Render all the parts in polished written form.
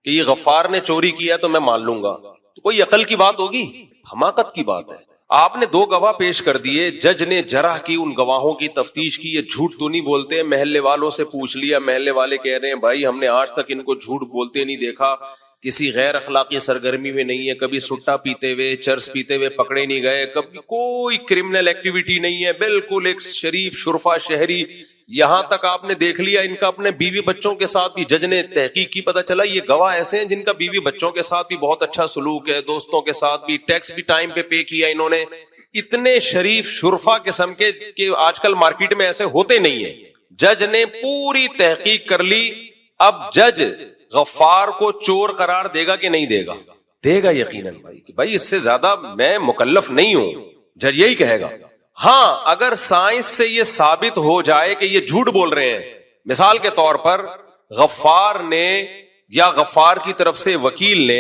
کہ یہ غفار نے چوری کیا تو میں مان لوں گا، تو کوئی عقل کی بات ہوگی؟ حماقت کی بات ہے. آپ نے 2 گواہ پیش کر دیے، جج نے جرح کی ان گواہوں کی تفتیش کی، یہ جھوٹ تو نہیں بولتے. محلے والوں سے پوچھ لیا، محلے والے کہہ رہے ہیں بھائی ہم نے آج تک ان کو جھوٹ بولتے نہیں دیکھا، کسی غیر اخلاقی سرگرمی میں نہیں ہے، کبھی سٹا پیتے ہوئے چرس پیتے ہوئے پکڑے نہیں گئے، کبھی کوئی کرمنل ایکٹیویٹی نہیں ہے، بالکل ایک شریف شرفا شہری. یہاں تک آپ نے دیکھ لیا ان کا اپنے بیوی بچوں کے ساتھ بھی، جج نے تحقیق کی، پتہ چلا یہ گواہ ایسے ہیں جن کا بیوی بچوں کے ساتھ بھی بہت اچھا سلوک ہے، دوستوں کے ساتھ بھی، ٹیکس بھی ٹائم پہ پے کیا انہوں نے. اتنے شریف شرفا قسم کے کہ آج کل مارکیٹ میں ایسے ہوتے نہیں ہیں. جج نے پوری تحقیق کر لی. اب جج غفار کو چور قرار دے گا کہ نہیں دے گا؟ دے گا یقیناً بھائی، کہ بھائی اس سے زیادہ میں مکلف نہیں ہوں. جج یہی کہے گا. ہاں اگر سائنس سے یہ ثابت ہو جائے کہ یہ جھوٹ بول رہے ہیں، مثال کے طور پر غفار نے یا غفار کی طرف سے وکیل نے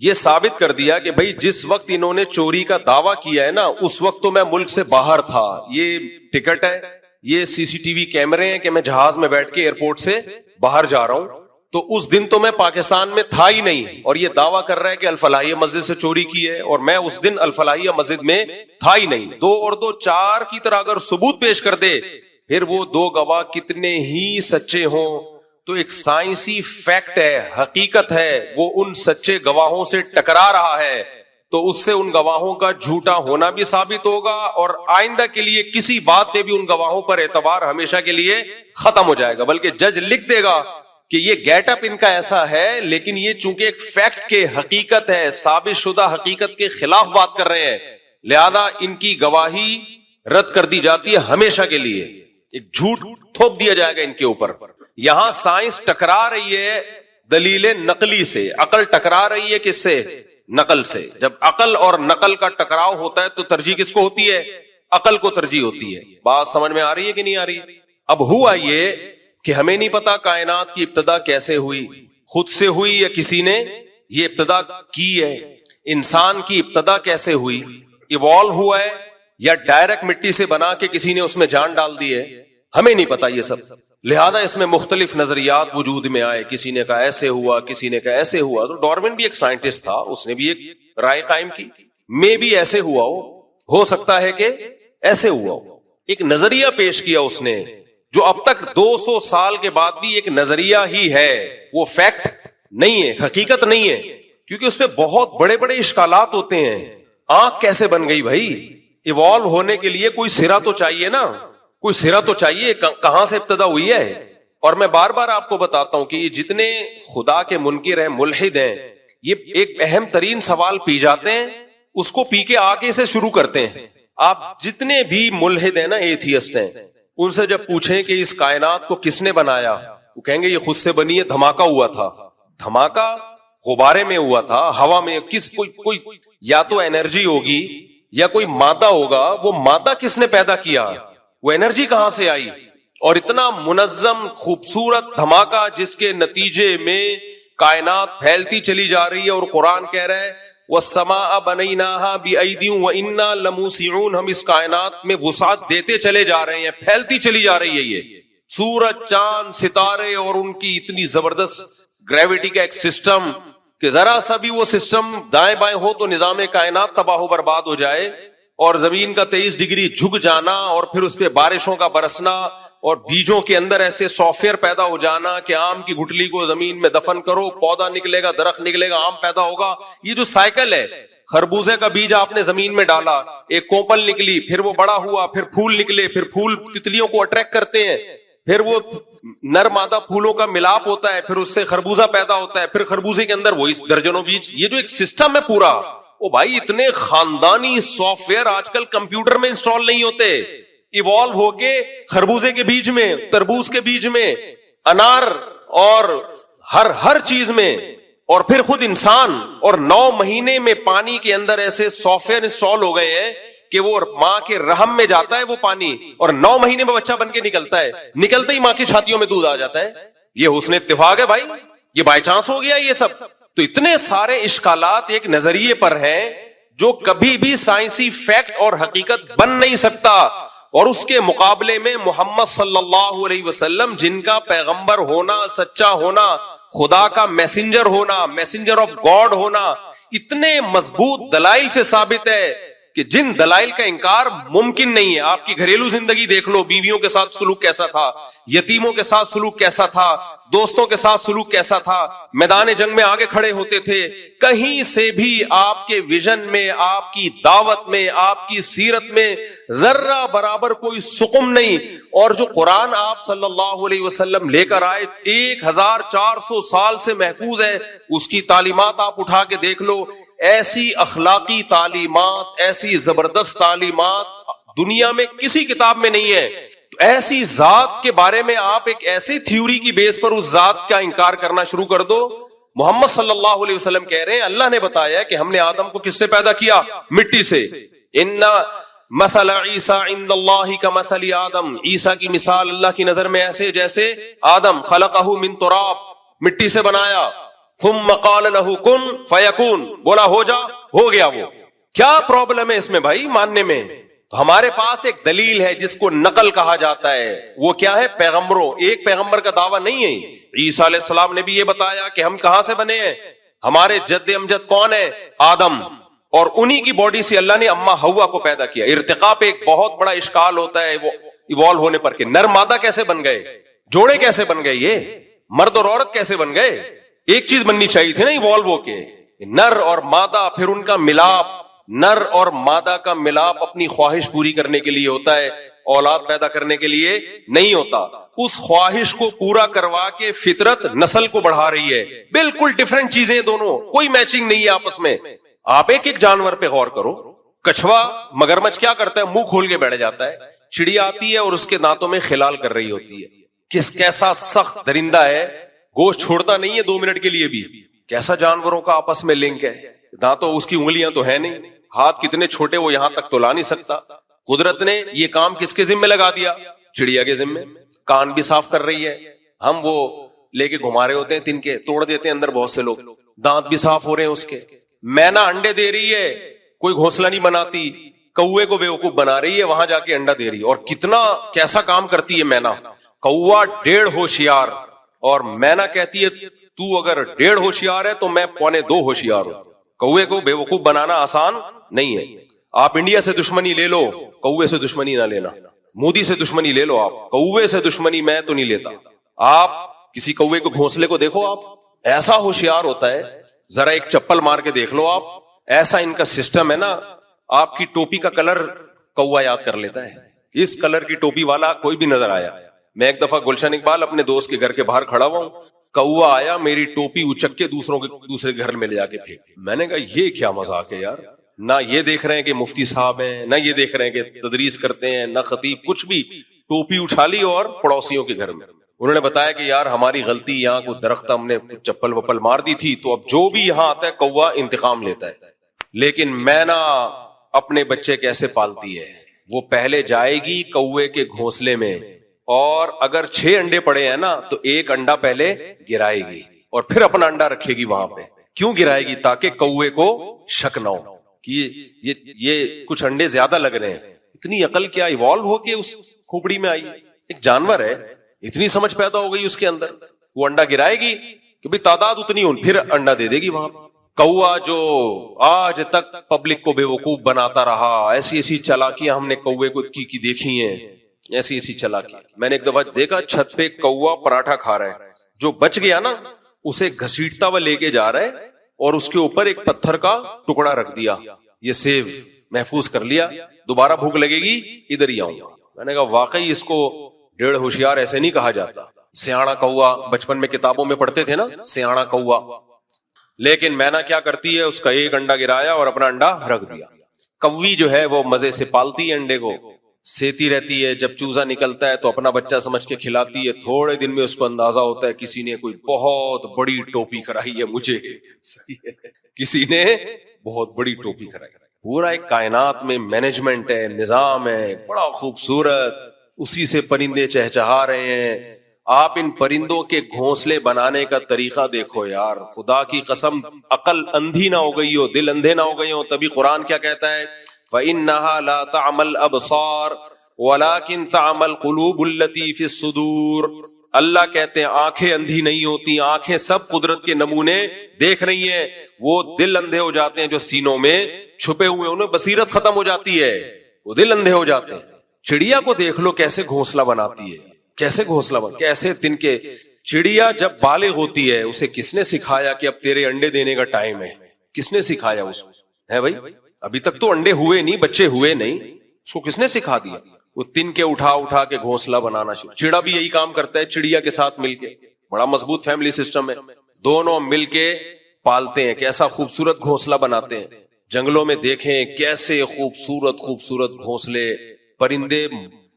یہ ثابت کر دیا کہ بھائی جس وقت انہوں نے چوری کا دعویٰ کیا ہے نا اس وقت تو میں ملک سے باہر تھا، یہ ٹکٹ ہے، یہ سی سی ٹی وی کیمرے ہیں کہ میں جہاز میں بیٹھ کے ایئرپورٹ سے باہر جا رہا ہوں، تو اس دن تو میں پاکستان میں تھا ہی نہیں، اور یہ دعویٰ کر رہا ہے کہ الفلاحیہ مسجد سے چوری کی ہے اور میں اس دن الفلاحیہ مسجد میں تھا ہی نہیں. 2 اور 2 4 کی طرح اگر ثبوت پیش کر دے، پھر وہ 2 گواہ کتنے ہی سچے ہوں تو ایک سائنسی فیکٹ ہے، حقیقت ہے، وہ ان سچے گواہوں سے ٹکرا رہا ہے، تو اس سے ان گواہوں کا جھوٹا ہونا بھی ثابت ہوگا، اور آئندہ کے لیے کسی بات پہ بھی ان گواہوں پر اعتبار ہمیشہ کے لیے ختم ہو جائے گا. بلکہ جج لکھ دے گا کہ یہ گیٹ اپ ان کا ایسا ہے، لیکن یہ چونکہ ایک فیکٹ کے حقیقت ہے، ثابت شدہ حقیقت کے خلاف بات کر رہے ہیں، لہذا ان کی گواہی رد کر دی جاتی ہے ہمیشہ کے لیے. ایک جھوٹ تھوپ دیا جائے گا ان کے اوپر. یہاں سائنس ٹکرا رہی ہے دلیل نقلی سے، عقل ٹکرا رہی ہے کس سے؟ نقل سے. جب عقل اور نقل کا ٹکراؤ ہوتا ہے تو ترجیح کس کو ہوتی ہے؟ عقل کو ترجیح ہوتی ہے. بات سمجھ میں آ رہی ہے کہ نہیں آ رہی؟ اب ہوا یہ کہ ہمیں نہیں پتا کائنات کی ابتدا کیسے ہوئی، خود سے ہوئی یا کسی نے یہ ابتدا کی ہے. انسان کی ابتدا کیسے ہوئی، ایوالو ہوا ہے یا ڈائریکٹ مٹی سے بنا کے کسی نے اس میں جان ڈال دی ہے، ہمیں نہیں پتا یہ سب. لہذا اس میں مختلف نظریات وجود میں آئے، کسی نے کہا ایسے ہوا، کسی نے کہا ایسے ہوا. تو ڈارون بھی ایک سائنٹسٹ تھا، اس نے بھی ایک رائے قائم کی، میں بھی ایسے ہوا ہو سکتا ہے کہ ایسے ہوا ہو. ایک نظریہ پیش کیا اس نے جو اب تک 200 سال کے بعد بھی ایک نظریہ ہی ہے، وہ فیکٹ نہیں ہے، حقیقت نہیں ہے، کیونکہ اس پہ بہت بڑے بڑے اشکالات ہوتے ہیں. آنکھ کیسے بن گئی بھائی؟ ایوالو ہونے کے لیے کوئی سرا تو چاہیے نا، کوئی سرا تو چاہیے، کہاں سے ابتدا ہوئی ہے؟ اور میں بار بار آپ کو بتاتا ہوں کہ یہ جتنے خدا کے منکر ہیں، ملحد ہیں، یہ ایک اہم ترین سوال پی جاتے ہیں، اس کو پی کے آگے سے شروع کرتے ہیں. آپ جتنے بھی ملحد ہیں نا، ایتھیسٹ ہیں، ان سے جب پوچھیں کہ اس کائنات کو کس نے بنایا، وہ کہیں گے یہ خود سے بنی ہے، دھماکہ ہوا تھا. دھماکہ غبارے میں ہوا تھا، ہوا میں، کوئی یا تو انرجی ہوگی یا کوئی مادہ ہوگا، وہ مادہ کس نے پیدا کیا، وہ انرجی کہاں سے آئی؟ اور اتنا منظم خوبصورت دھماکہ جس کے نتیجے میں کائنات پھیلتی چلی جا رہی ہے، اور قرآن کہہ رہا ہے وَالسَّمَاءَ بَنَيْنَاهَا بِأَيْدٍ وَإِنَّا لَمُوسِعُونَ، ہم اس کائنات میں وسعت دیتے چلے جا رہے ہیں، پھیلتی چلی جا رہی ہے. یہ سورج، چاند، ستارے اور ان کی اتنی زبردست گریوٹی کا ایک سسٹم کہ ذرا سا بھی وہ سسٹم دائیں بائیں ہو تو نظام کائنات تباہ و برباد ہو جائے، اور زمین کا 23 ڈگری جھک جانا، اور پھر اس پہ بارشوں کا برسنا، اور بیجوں کے اندر ایسے سافٹ ویئر پیدا ہو جانا کہ آم کی گٹلی کو زمین میں دفن کرو، پودا نکلے گا، درخت نکلے گا، آم پیدا ہوگا. یہ جو سائیکل ہے، خربوزے کا بیج آپ نے زمین میں ڈالا، ایک کوپل نکلی، پھر وہ بڑا ہوا، پھر پھول نکلے، پھر پھول تتلیوں کو اٹریکٹ کرتے ہیں، پھر وہ نر مادہ پھولوں کا ملاپ ہوتا ہے، پھر اس سے خربوزہ پیدا ہوتا ہے، پھر خربوزے کے اندر وہی درجنوں بیج. یہ جو ایک سسٹم ہے پورا، او بھائی اتنے خاندانی سافٹ ویئر آج کل کمپیوٹر میں انسٹال نہیں ہوتے. ایوالو ہو کے خربوزے کے بیج میں، تربوز کے بیج میں، انار اور ہر چیز میں، اور پھر خود انسان، اور 9 مہینے میں پانی کے اندر ایسے سافٹ ویئر انسٹال ہو گئے ہیں کہ وہ ماں کے رحم میں جاتا ہے وہ پانی، اور 9 مہینے میں بچہ بن کے نکلتا ہے، نکلتے ہی ماں کی چھاتیوں میں دودھ آ جاتا ہے. یہ حسن اتفاق ہے بھائی؟ یہ بائی چانس ہو گیا یہ سب؟ تو اتنے سارے اشکالات ایک نظریے پر ہیں جو کبھی بھی سائنسی فیکٹ اور حقیقت بن نہیں سکتا. اور اس کے مقابلے میں محمد صلی اللہ علیہ وسلم، جن کا پیغمبر ہونا، سچا ہونا، خدا کا میسنجر ہونا، میسنجر آف گاڈ ہونا اتنے مضبوط دلائل سے ثابت ہے کہ جن دلائل کا انکار ممکن نہیں ہے. آپ کی گھریلو زندگی دیکھ لو، بیویوں کے ساتھ سلوک کیسا تھا، یتیموں کے ساتھ سلوک کیسا تھا، دوستوں کے ساتھ سلوک کیسا تھا، میدان جنگ میں آگے کھڑے ہوتے تھے. کہیں سے بھی آپ کے ویژن میں، آپ کی دعوت میں، آپ کی سیرت میں ذرہ برابر کوئی سقم نہیں. اور جو قرآن آپ صلی اللہ علیہ وسلم لے کر آئے 1400 سال سے محفوظ ہے، اس کی تعلیمات آپ اٹھا کے دیکھ لو. ایسی اخلاقی تعلیمات، ایسی زبردست تعلیمات دنیا میں کسی کتاب میں نہیں ہے. ایسی ذات کے بارے میں آپ ایک ایسی تھیوری کی بیس پر اس ذات کا انکار کرنا شروع کر دو. محمد صلی اللہ علیہ وسلم کہہ رہے ہیں اللہ نے بتایا کہ ہم نے آدم کو کس سے پیدا کیا؟ مٹی سے. ان مثل عیسیٰ عند اللہ کمثل آدم، عیسیٰ کی مثال اللہ کی نظر میں ایسے جیسے آدم، خلقہ من تراب، مٹی سے بنایا، ثم قال له کن فیکون، بولا ہو جا، ہو گیا. وہ کیا پرابلم ہے اس میں بھائی ماننے میں؟ تو ہمارے پاس ایک دلیل ہے جس کو نقل کہا جاتا ہے. وہ کیا ہے؟ پیغمبروں. ایک پیغمبر کا دعویٰ نہیں ہے. عیسیٰ علیہ السلام نے بھی یہ بتایا کہ ہم کہاں سے بنے ہیں، ہمارے جد امجد کون ہے؟ آدم، اور انہی کی باڈی سے اللہ نے اما ہوا کو پیدا کیا. ارتقاء پہ ایک بہت بڑا اشکال ہوتا ہے وہ ایوالو ہونے پر کہ نر مادہ کیسے بن گئے، جوڑے کیسے بن گئے، یہ مرد اور عورت کیسے بن گئے؟ ایک چیز بننی چاہیے تھی نا ایوالو ہو کے، نر اور مادہ، پھر ان کا ملاپ. نر اور مادہ کا ملاپ اپنی خواہش پوری کرنے کے لیے ہوتا ہے، اولاد پیدا کرنے کے لیے نہیں ہوتا. اس خواہش کو پورا کروا کے فطرت نسل کو بڑھا رہی ہے. بالکل ڈیفرنٹ چیزیں دونوں، کوئی میچنگ نہیں ہے آپس میں. آپ ایک ایک جانور پہ غور کرو. کچھوا مگرمچھ کیا کرتا ہے؟ منہ کھول کے بیٹھ جاتا ہے. چڑیا آتی ہے اور اس کے دانتوں میں خلال کر رہی ہوتی ہے. کیسا سخت درندہ ہے، گوشت چھوڑتا نہیں ہے 2 منٹ کے لیے بھی. کیسا جانوروں کا آپس میں لنک ہے. دانتوں، اس کی انگلیاں تو ہے نہیں، ہاتھ کتنے چھوٹے وہ یہاں تک تو لا نہیں سکتا. قدرت نے یہ کام کس کے ذمہ لگا دیا؟ چڑیا کے ذمہ. کان بھی صاف کر رہی ہے، ہم وہ لے کے گھما رہے ہوتے ہیں تن کے، توڑ دیتے ہیں اندر بہت سے لوگ. دانت بھی صاف ہو رہے ہیں اس کے. مینا انڈے دے رہی ہے، کوئی گھونسلہ نہیں بناتی، کوے کو بیوقوف بنا رہی ہے، وہاں جا کے انڈا دے رہی ہے. اور کتنا کیسا کام کرتی ہے مینا. کوا 1.5 ہوشیار، اور مینا کہتی ہے تو اگر 1.5 ہوشیار ہے تو میں 1.25 ہوشیار ہوں. کوے کو بیوقوف بنانا آسان نہیں ہے. آپ انڈیا سے دشمنی لے لو، کوے سے دشمنی نہ لینا. مودی سے دشمنی لے لو آپ، کوے سے دشمنی میں تو نہیں لیتا. آپ کسی کوے کو گھونسلے کو دیکھو، آپ ایسا ہوشیار ہوتا ہے، ذرا ایک چپل مار کے دیکھ لو آپ. ایسا ان کا سسٹم ہے نا، آپ کی ٹوپی کا کلر کوا یاد کر لیتا ہے. اس کلر کی ٹوپی والا کوئی بھی نظر آیا. میں ایک دفعہ گلشن اقبال اپنے دوست کے گھر کے باہر کھڑا ہوا ہوں، کوا آیا، میری ٹوپی اچک کے دوسرے گھر میں لے جا کے پھینک. میں نے کہا یہ کیا مذاق ہے یار. نہ یہ دیکھ رہے ہیں کہ مفتی صاحب ہیں، نہ یہ دیکھ رہے ہیں کہ تدریس کرتے ہیں، نہ خطیب، کچھ بھی. ٹوپی اٹھا لی اور پڑوسیوں کے گھر میں. انہوں نے بتایا کہ یار ہماری غلطی، یہاں کوئی درخت ہم نے چپل وپل مار دی تھی، تو اب جو بھی یہاں آتا ہے کوا انتقام لیتا ہے. لیکن مینا اپنے بچے کیسے پالتی ہے، وہ پہلے جائے گی کوے کے گھونسلے میں، اور اگر 6 انڈے پڑے ہیں نا تو 1 انڈا پہلے گرائے گی اور پھر اپنا انڈا رکھے گی وہاں پہ. کیوں گرائے گی؟ تاکہ کوے کو شک نہ ہو کہ یہ کچھ انڈے زیادہ لگ رہے ہیں. اتنی عقل کیا ایوالو ہو کے اس کھوپڑی میں آئی. ایک جانور ہے، اتنی سمجھ پیدا ہو گئی اس کے اندر. وہ انڈا گرائے گی کہ بھی تعداد اتنی ہو، پھر انڈا دے دے گی وہاں. کوا جو آج تک پبلک کو بے وقوف بناتا رہا، ایسی چالاکیاں ہم نے کوے کو کی دیکھی ہیں، ایسی چالاکی. میں نے ایک دفعہ دیکھا چھت پہ کوا پراٹھا کھا رہا ہے، جو بچ گیا نا اسے گھسیٹتا ہوا لے کے جا رہا ہے اور اس کے اوپر ایک پتھر کا ٹکڑا رکھ دیا. یہ سیو محفوظ کر لیا، دوبارہ بھوک لگے گی ادھر ہی آؤں. میں نے کہا واقعی اس کو 1.5 ہوشیار ایسے نہیں کہا جاتا. سیاڑا کوا بچپن میں کتابوں میں پڑھتے تھے نا، سیاڑا کوا. لیکن مینا کیا کرتی ہے، اس کا 1 انڈا گرایا اور اپنا انڈا رکھ دیا. کوی جو ہے وہ مزے سے پالتی ہے انڈے کو، سیتی رہتی ہے. جب چوزا نکلتا ہے تو اپنا بچہ سمجھ کے کھلاتی ہے. تھوڑے دن میں اس کو اندازہ ہوتا ہے کسی نے کوئی بہت بڑی ٹوپی کرائی ہے مجھے، کسی نے بہت بڑی ٹوپی کرائی. پورا ایک کائنات میں مینجمنٹ ہے، نظام ہے بڑا خوبصورت. اسی سے پرندے چہچہا رہے ہیں. آپ ان پرندوں کے گھونسلے بنانے کا طریقہ دیکھو یار. خدا کی قسم عقل اندھی نہ ہو گئی ہو، دل اندھے نہ ہو گئے ہو. تبھی قرآن کیا کہتا ہے، فَإِنَّهَا لَا تَعْمَى الْأَبْصَارُ وَلَكِنْ تَعْمَى الْقُلُوبُ الَّتِي فِي الصُّدُورِ. اللہ کہتے ہیں آنکھیں اندھی نہیں ہوتی, آنکھیں سب قدرت کے نمونے دیکھ رہی ہیں, وہ دل اندھے ہو جاتے ہیں جو سینوں میں چھپے ہوئے, انہیں بصیرت ختم ہو جاتی ہے, وہ دل اندھے ہو جاتے ہیں. چڑیا کو دیکھ لو کیسے گھونسلہ بناتی ہے, کیسے گھونسلہ کیسے تن کے. چڑیا جب بالغ ہوتی ہے اسے کس نے سکھایا کہ اب تیرے انڈے دینے کا ٹائم ہے؟ کس نے سکھایا اس کو؟ ہے بھائی, ابھی تک تو انڈے ہوئے نہیں, بچے ہوئے نہیں, اس کو کس نے سکھا دیا؟ وہ تن کے اٹھا کے گھونسلہ بنانا شروع. چڑا بھی یہی کام کرتا ہے, چڑیا کے ساتھ مل کے, بڑا مضبوط فیملی سسٹم ہے, دونوں مل کے پالتے ہیں. کیسا خوبصورت گھونسلہ بناتے ہیں. جنگلوں میں دیکھیں کیسے خوبصورت گھونسلے, پرندے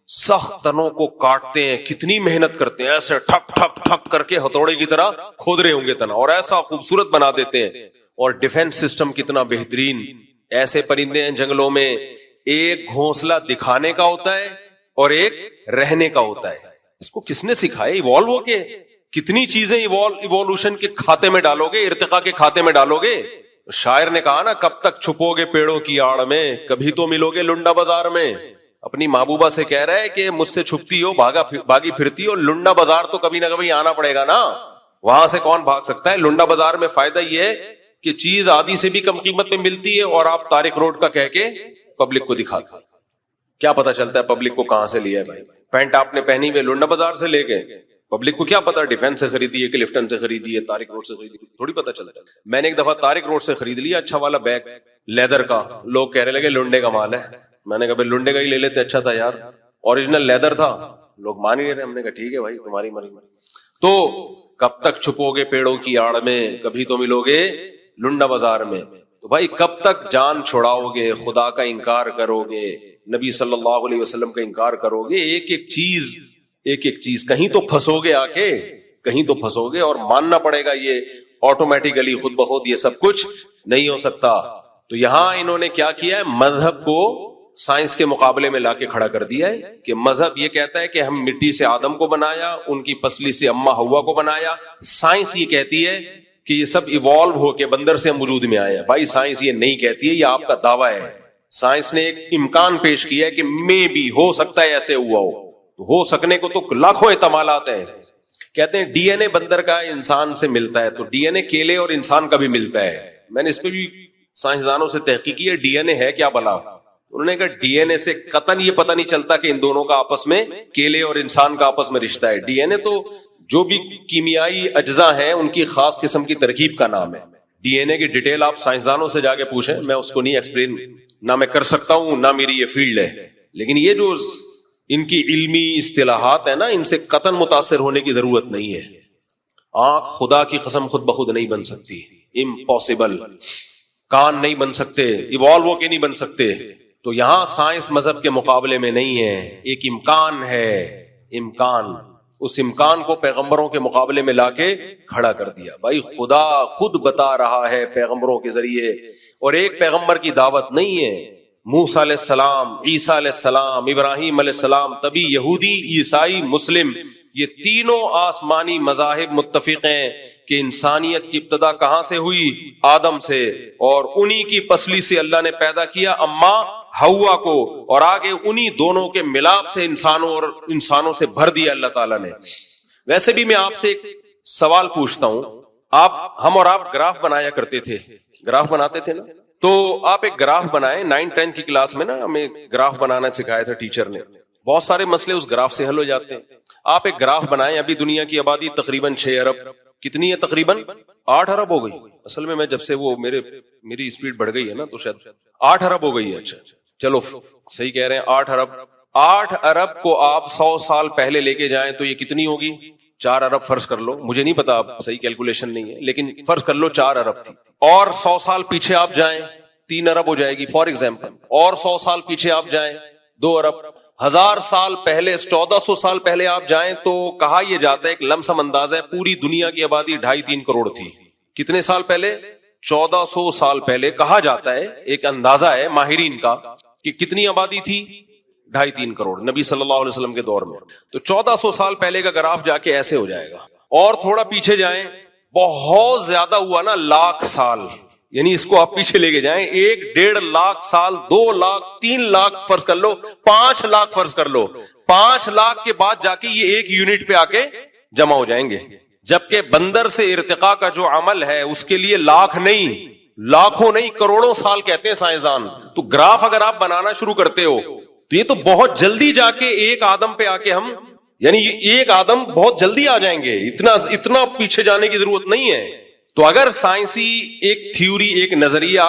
سخت تنوں کو کاٹتے ہیں, کتنی محنت کرتے ہیں, ایسے ٹھک ٹھک ٹھک کر کے ہتھوڑے کی طرح کھود رہے ہوں گے تنا, اور ایسا خوبصورت بنا دیتے ہیں. اور ڈیفنس سسٹم کتنا بہترین. ایسے پرندے ہیں جنگلوں میں, ایک گھونسلہ دکھانے کا ہوتا ہے اور ایک رہنے کا ہوتا ہے. اس کو کس نے سکھایا؟ ایوالو ہو کے کتنی چیزیں ایوالوشن کے کھاتے میں ڈالو گے, ارتقاء کے کھاتے میں ڈالو گے. شاعر نے کہا نا, کب تک چھپو گے پیڑوں کی آڑ میں, کبھی تو ملو گے لنڈا بازار میں. اپنی محبوبہ سے کہہ رہا ہے کہ مجھ سے چھپتی ہو, بھاگی پھرتی ہو, لنڈا بازار تو کبھی نہ کبھی آنا پڑے گا نا, وہاں سے کون بھاگ سکتا ہے. لنڈا بازار میں فائدہ یہ ہے کہ چیز آدھی سے بھی کم قیمت میں ملتی ہے, اور آپ طارق روڈ کا کہہ کے پبلک کو دکھاتے ہیں. کیا پتا چلتا ہے پبلک کو کہاں سے لیا ہے بھائی؟ پینٹ آپ نے پہنی ہوئی لنڈا بازار سے لے کے, پبلک کو کیا پتا ڈیفینس سے خریدی ہے, کلفٹن سے خریدی ہے, طارق روڈ سے خریدی ہے, تھوڑی پتا چلتا ہے. میں نے ایک دفعہ طارق روڈ سے خرید لیا اچھا والا بیگ لیدر کا, لوگ کہنے لگے لنڈے کا مال ہے. میں نے کہا بھائی لنڈے کا ہی لے لیتے, اچھا تھا یار, اوریجنل لیدر تھا. لوگ مان ہی نہیں رہے. ہم نے کہا ٹھیک ہے بھائی تمہاری مرضی. تو کب تک چھپو گے پیڑوں کی آڑ میں, کبھی تو ملو گے لنڈا بازار میں. تو بھائی کب تک جان چھڑاؤ گے, خدا کا انکار کرو گے, نبی صلی اللہ علیہ وسلم کا انکار کرو گے, ایک ایک چیز کہیں تو پھنسو گے, آ کے کہیں تو پھنسو گے. اور ماننا پڑے گا یہ آٹومیٹیکلی خود بخود یہ سب کچھ نہیں ہو سکتا. تو یہاں انہوں نے کیا کیا ہے, مذہب کو سائنس کے مقابلے میں لا کے کھڑا کر دیا ہے کہ مذہب یہ کہتا ہے کہ ہم مٹی سے آدم کو بنایا, ان کی پسلی سے اما ہوا کو بنایا. سائنس یہ کہتی ہے کہ یہ سب ایوالو ہو کے بندر سے ہم وجود میں آئے ہیں. بھائی سائنس یہ نہیں کہتی ہے, یہ آپ کا دعویٰ ہے. سائنس نے ایک امکان پیش کیا ہے کہ میں بھی ہو سکتا ہے ایسے ہوا ہو سکنے کو تو لاکھوں احتمالات ہیں. کہتے ہیں ڈی این اے بندر کا انسان سے ملتا ہے, تو ڈی این اے کیلے اور انسان کا بھی ملتا ہے. میں نے اس پہ بھی سائنسدانوں سے تحقیق کی ہے, ڈی این اے ہے کیا بلا. انہوں نے کہا ڈی این اے سے قطعاً یہ پتہ نہیں چلتا کہ ان دونوں کا آپس میں, کیلے اور انسان کا آپس میں رشتہ ہے. ڈی این اے تو جو بھی کیمیائی اجزاء ہیں ان کی خاص قسم کی ترکیب کا نام ہے. ڈی این اے کی ڈیٹیل آپ سائنسدانوں سے جا کے پوچھیں, میں اس کو نہیں ایکسپلین, نہ میں کر سکتا ہوں, نہ میری یہ فیلڈ ہے. لیکن یہ جو ان کی علمی اصطلاحات ہیں نا, ان سے قطعاً متاثر ہونے کی ضرورت نہیں ہے. آنکھ خدا کی قسم خود بخود نہیں بن سکتی, امپاسبل. کان نہیں بن سکتے, ایوالو ہو کے نہیں بن سکتے. تو یہاں سائنس مذہب کے مقابلے میں نہیں ہے, ایک امکان ہے, امکان. اس امکان کو پیغمبروں کے مقابلے میں لا کے کھڑا کر دیا. بھائی خدا خود بتا رہا ہے پیغمبروں کے ذریعے, اور ایک پیغمبر کی دعوت نہیں ہے. موسیٰ علیہ السلام, عیسیٰ علیہ السلام, ابراہیم علیہ السلام, تبھی یہودی, عیسائی, مسلم, یہ تینوں آسمانی مذاہب متفق ہیں کہ انسانیت کی ابتدا کہاں سے ہوئی؟ آدم سے, اور انہی کی پسلی سے اللہ نے پیدا کیا اما ہوا کو, اور آگے انہی دونوں کے ملاپ سے انسانوں سے بھر دیا اللہ تعالیٰ نے. ویسے بھی میں آپ سے ایک سوال پوچھتا ہوں, ہم اور آپ گراف بنایا کرتے تھے, گراف بناتے تھے نا, تو آپ ایک گراف بنائیں. 9-10 کی کلاس میں نا ہمیں گراف بنانا سکھایا تھا ٹیچر نے. بہت سارے مسئلے اس گراف سے حل ہو جاتے ہیں. آپ ایک گراف بنائیں. ابھی دنیا کی آبادی تقریباً 6 ارب, کتنی ہے؟ تقریباً 8 ارب ہو گئی. اصل میں جب سے وہ میری اسپیڈ بڑھ گئی ہے نا, تو شاید 8 ارب ہو گئی ہے. اچھا چلو صحیح کہہ رہے ہیں, 8 ارب. 8 ارب کو آپ 100 سال پہلے لے کے جائیں تو یہ کتنی ہوگی؟ 4 ارب فرض کر لو. مجھے نہیں پتا, صحیح کیلکولیشن نہیں ہے, لیکن فرض کر لو 4 ارب تھی. اور 100 سال پیچھے آپ جائیں 3 ارب ہو جائے گی فار ایگزامپل. اور 100 سال پیچھے آپ جائیں 2 ارب. 1000 سال پہلے, 1400 سال پہلے آپ جائیں تو کہا یہ جاتا ہے, ایک لمسم اندازہ ہے, پوری دنیا کی آبادی 2.5-3 کروڑ تھی. کتنے سال پہلے؟ 1400 سال پہلے. کہا جاتا ہے, ایک اندازہ ہے ماہرین کا, کہ کتنی آبادی تھی؟ 2.5-3 کروڑ نبی صلی اللہ علیہ وسلم کے دور میں. تو 1400 سال پہلے کا گراف جا کے ایسے ہو جائے گا. اور تھوڑا پیچھے جائیں, بہت زیادہ ہوا نا, 1,00,000 سال, یعنی اس کو آپ پیچھے لے کے جائیں 1-1.5 لاکھ سال, 2 لاکھ, 3 لاکھ فرض کر لو, 5 لاکھ فرض کر لو. 5 لاکھ کے بعد جا کے یہ 1 یونٹ پہ آ کے جمع ہو جائیں گے. جبکہ بندر سے ارتقاء کا جو عمل ہے اس کے لیے لاکھ نہیں، لاکھوں نہیں، کروڑوں سال کہتے ہیں سائنسدان. تو گراف اگر آپ بنانا شروع کرتے ہو تو یہ تو بہت جلدی جا کے ایک آدم پہ آ کے ہم، یعنی ایک آدم بہت جلدی آ جائیں گے، اتنا پیچھے جانے کی ضرورت نہیں ہے. تو اگر سائنسی ایک تھیوری، ایک نظریہ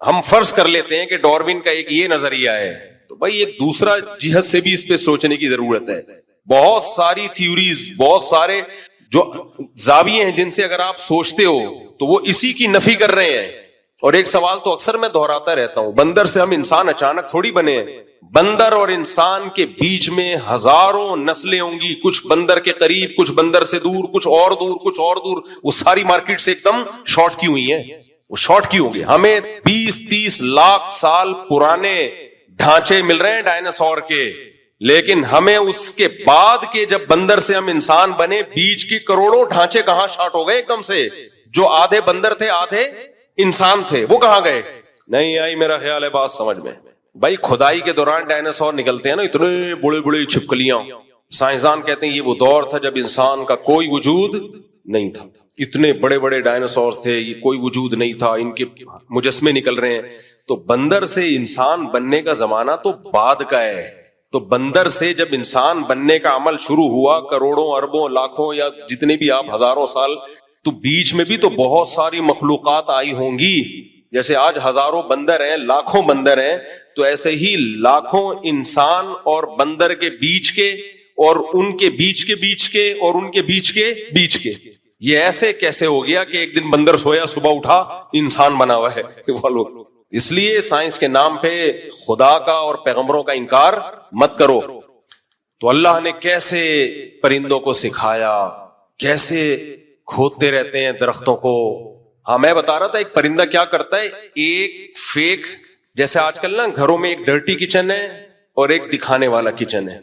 ہم فرض کر لیتے ہیں کہ ڈاروین کا ایک یہ نظریہ ہے، تو بھائی ایک دوسرا جہت سے بھی اس پہ سوچنے کی ضرورت ہے. بہت ساری تھیوریز، بہت سارے جو زاویے ہیں جن سے اگر آپ سوچتے ہو تو وہ اسی کی نفی کر رہے ہیں. اور ایک سوال تو اکثر میں دہراتا رہتا ہوں، بندر سے ہم انسان اچانک تھوڑی بنے ہیں. بندر اور انسان کے بیچ میں ہزاروں نسلیں ہوں گی، کچھ بندر کے قریب، کچھ بندر سے دور، کچھ اور دور، کچھ اور دور. وہ ساری مارکیٹ سے ایک دم شارٹ کی ہوئی ہیں. وہ شارٹ کی ہوگی. ہمیں 20-30 لاکھ سال پرانے ڈھانچے مل رہے ہیں ڈائناسور کے، لیکن ہمیں اس کے بعد کے جب بندر سے ہم انسان بنے، بیچ کے کروڑوں ڈھانچے کہاں شارٹ ہو گئے ایک دم سے. جو آدھے بندر تھے آدھے انسان تھے، وہ کہاں گئے؟ نہیں آئی میرا خیال ہے بات سمجھ میں. بھائی کھدائی کے دوران ڈائناسور نکلتے ہیں نا، اتنے بڑے بڑے چھپکلیاں. سائنسدان کہتے ہیں یہ وہ دور تھا جب انسان کا کوئی وجود نہیں تھا. اتنے بڑے بڑے ڈائناسور تھے، یہ کوئی وجود نہیں تھا، ان کے مجسمے نکل رہے ہیں. تو بندر سے انسان بننے کا زمانہ تو بعد کا ہے. تو بندر سے جب انسان بننے کا عمل شروع ہوا، کروڑوں اربوں لاکھوں یا جتنے بھی آپ ہزاروں سال، تو بیچ میں بھی تو بہت ساری مخلوقات آئی ہوں گی. جیسے آج ہزاروں بندر ہیں، لاکھوں بندر ہیں، تو ایسے ہی لاکھوں انسان اور بندر کے بیچ کے، اور ان کے بیچ کے بیچ کے، اور ان کے بیچ کے بیچ کے. یہ ایسے کیسے ہو گیا کہ ایک دن بندر سویا صبح اٹھا انسان بنا ہوا ہے؟ اس لیے سائنس کے نام پہ خدا کا اور پیغمبروں کا انکار مت کرو. تو اللہ نے کیسے پرندوں کو سکھایا، کیسے کھودتے رہتے ہیں درختوں کو. ہاں میں بتا رہا تھا ایک پرندہ کیا کرتا ہے، ایک فیک، جیسے آج کل نا گھروں میں ایک ڈرٹی کچن ہے اور ایک دکھانے والا کچن ہے.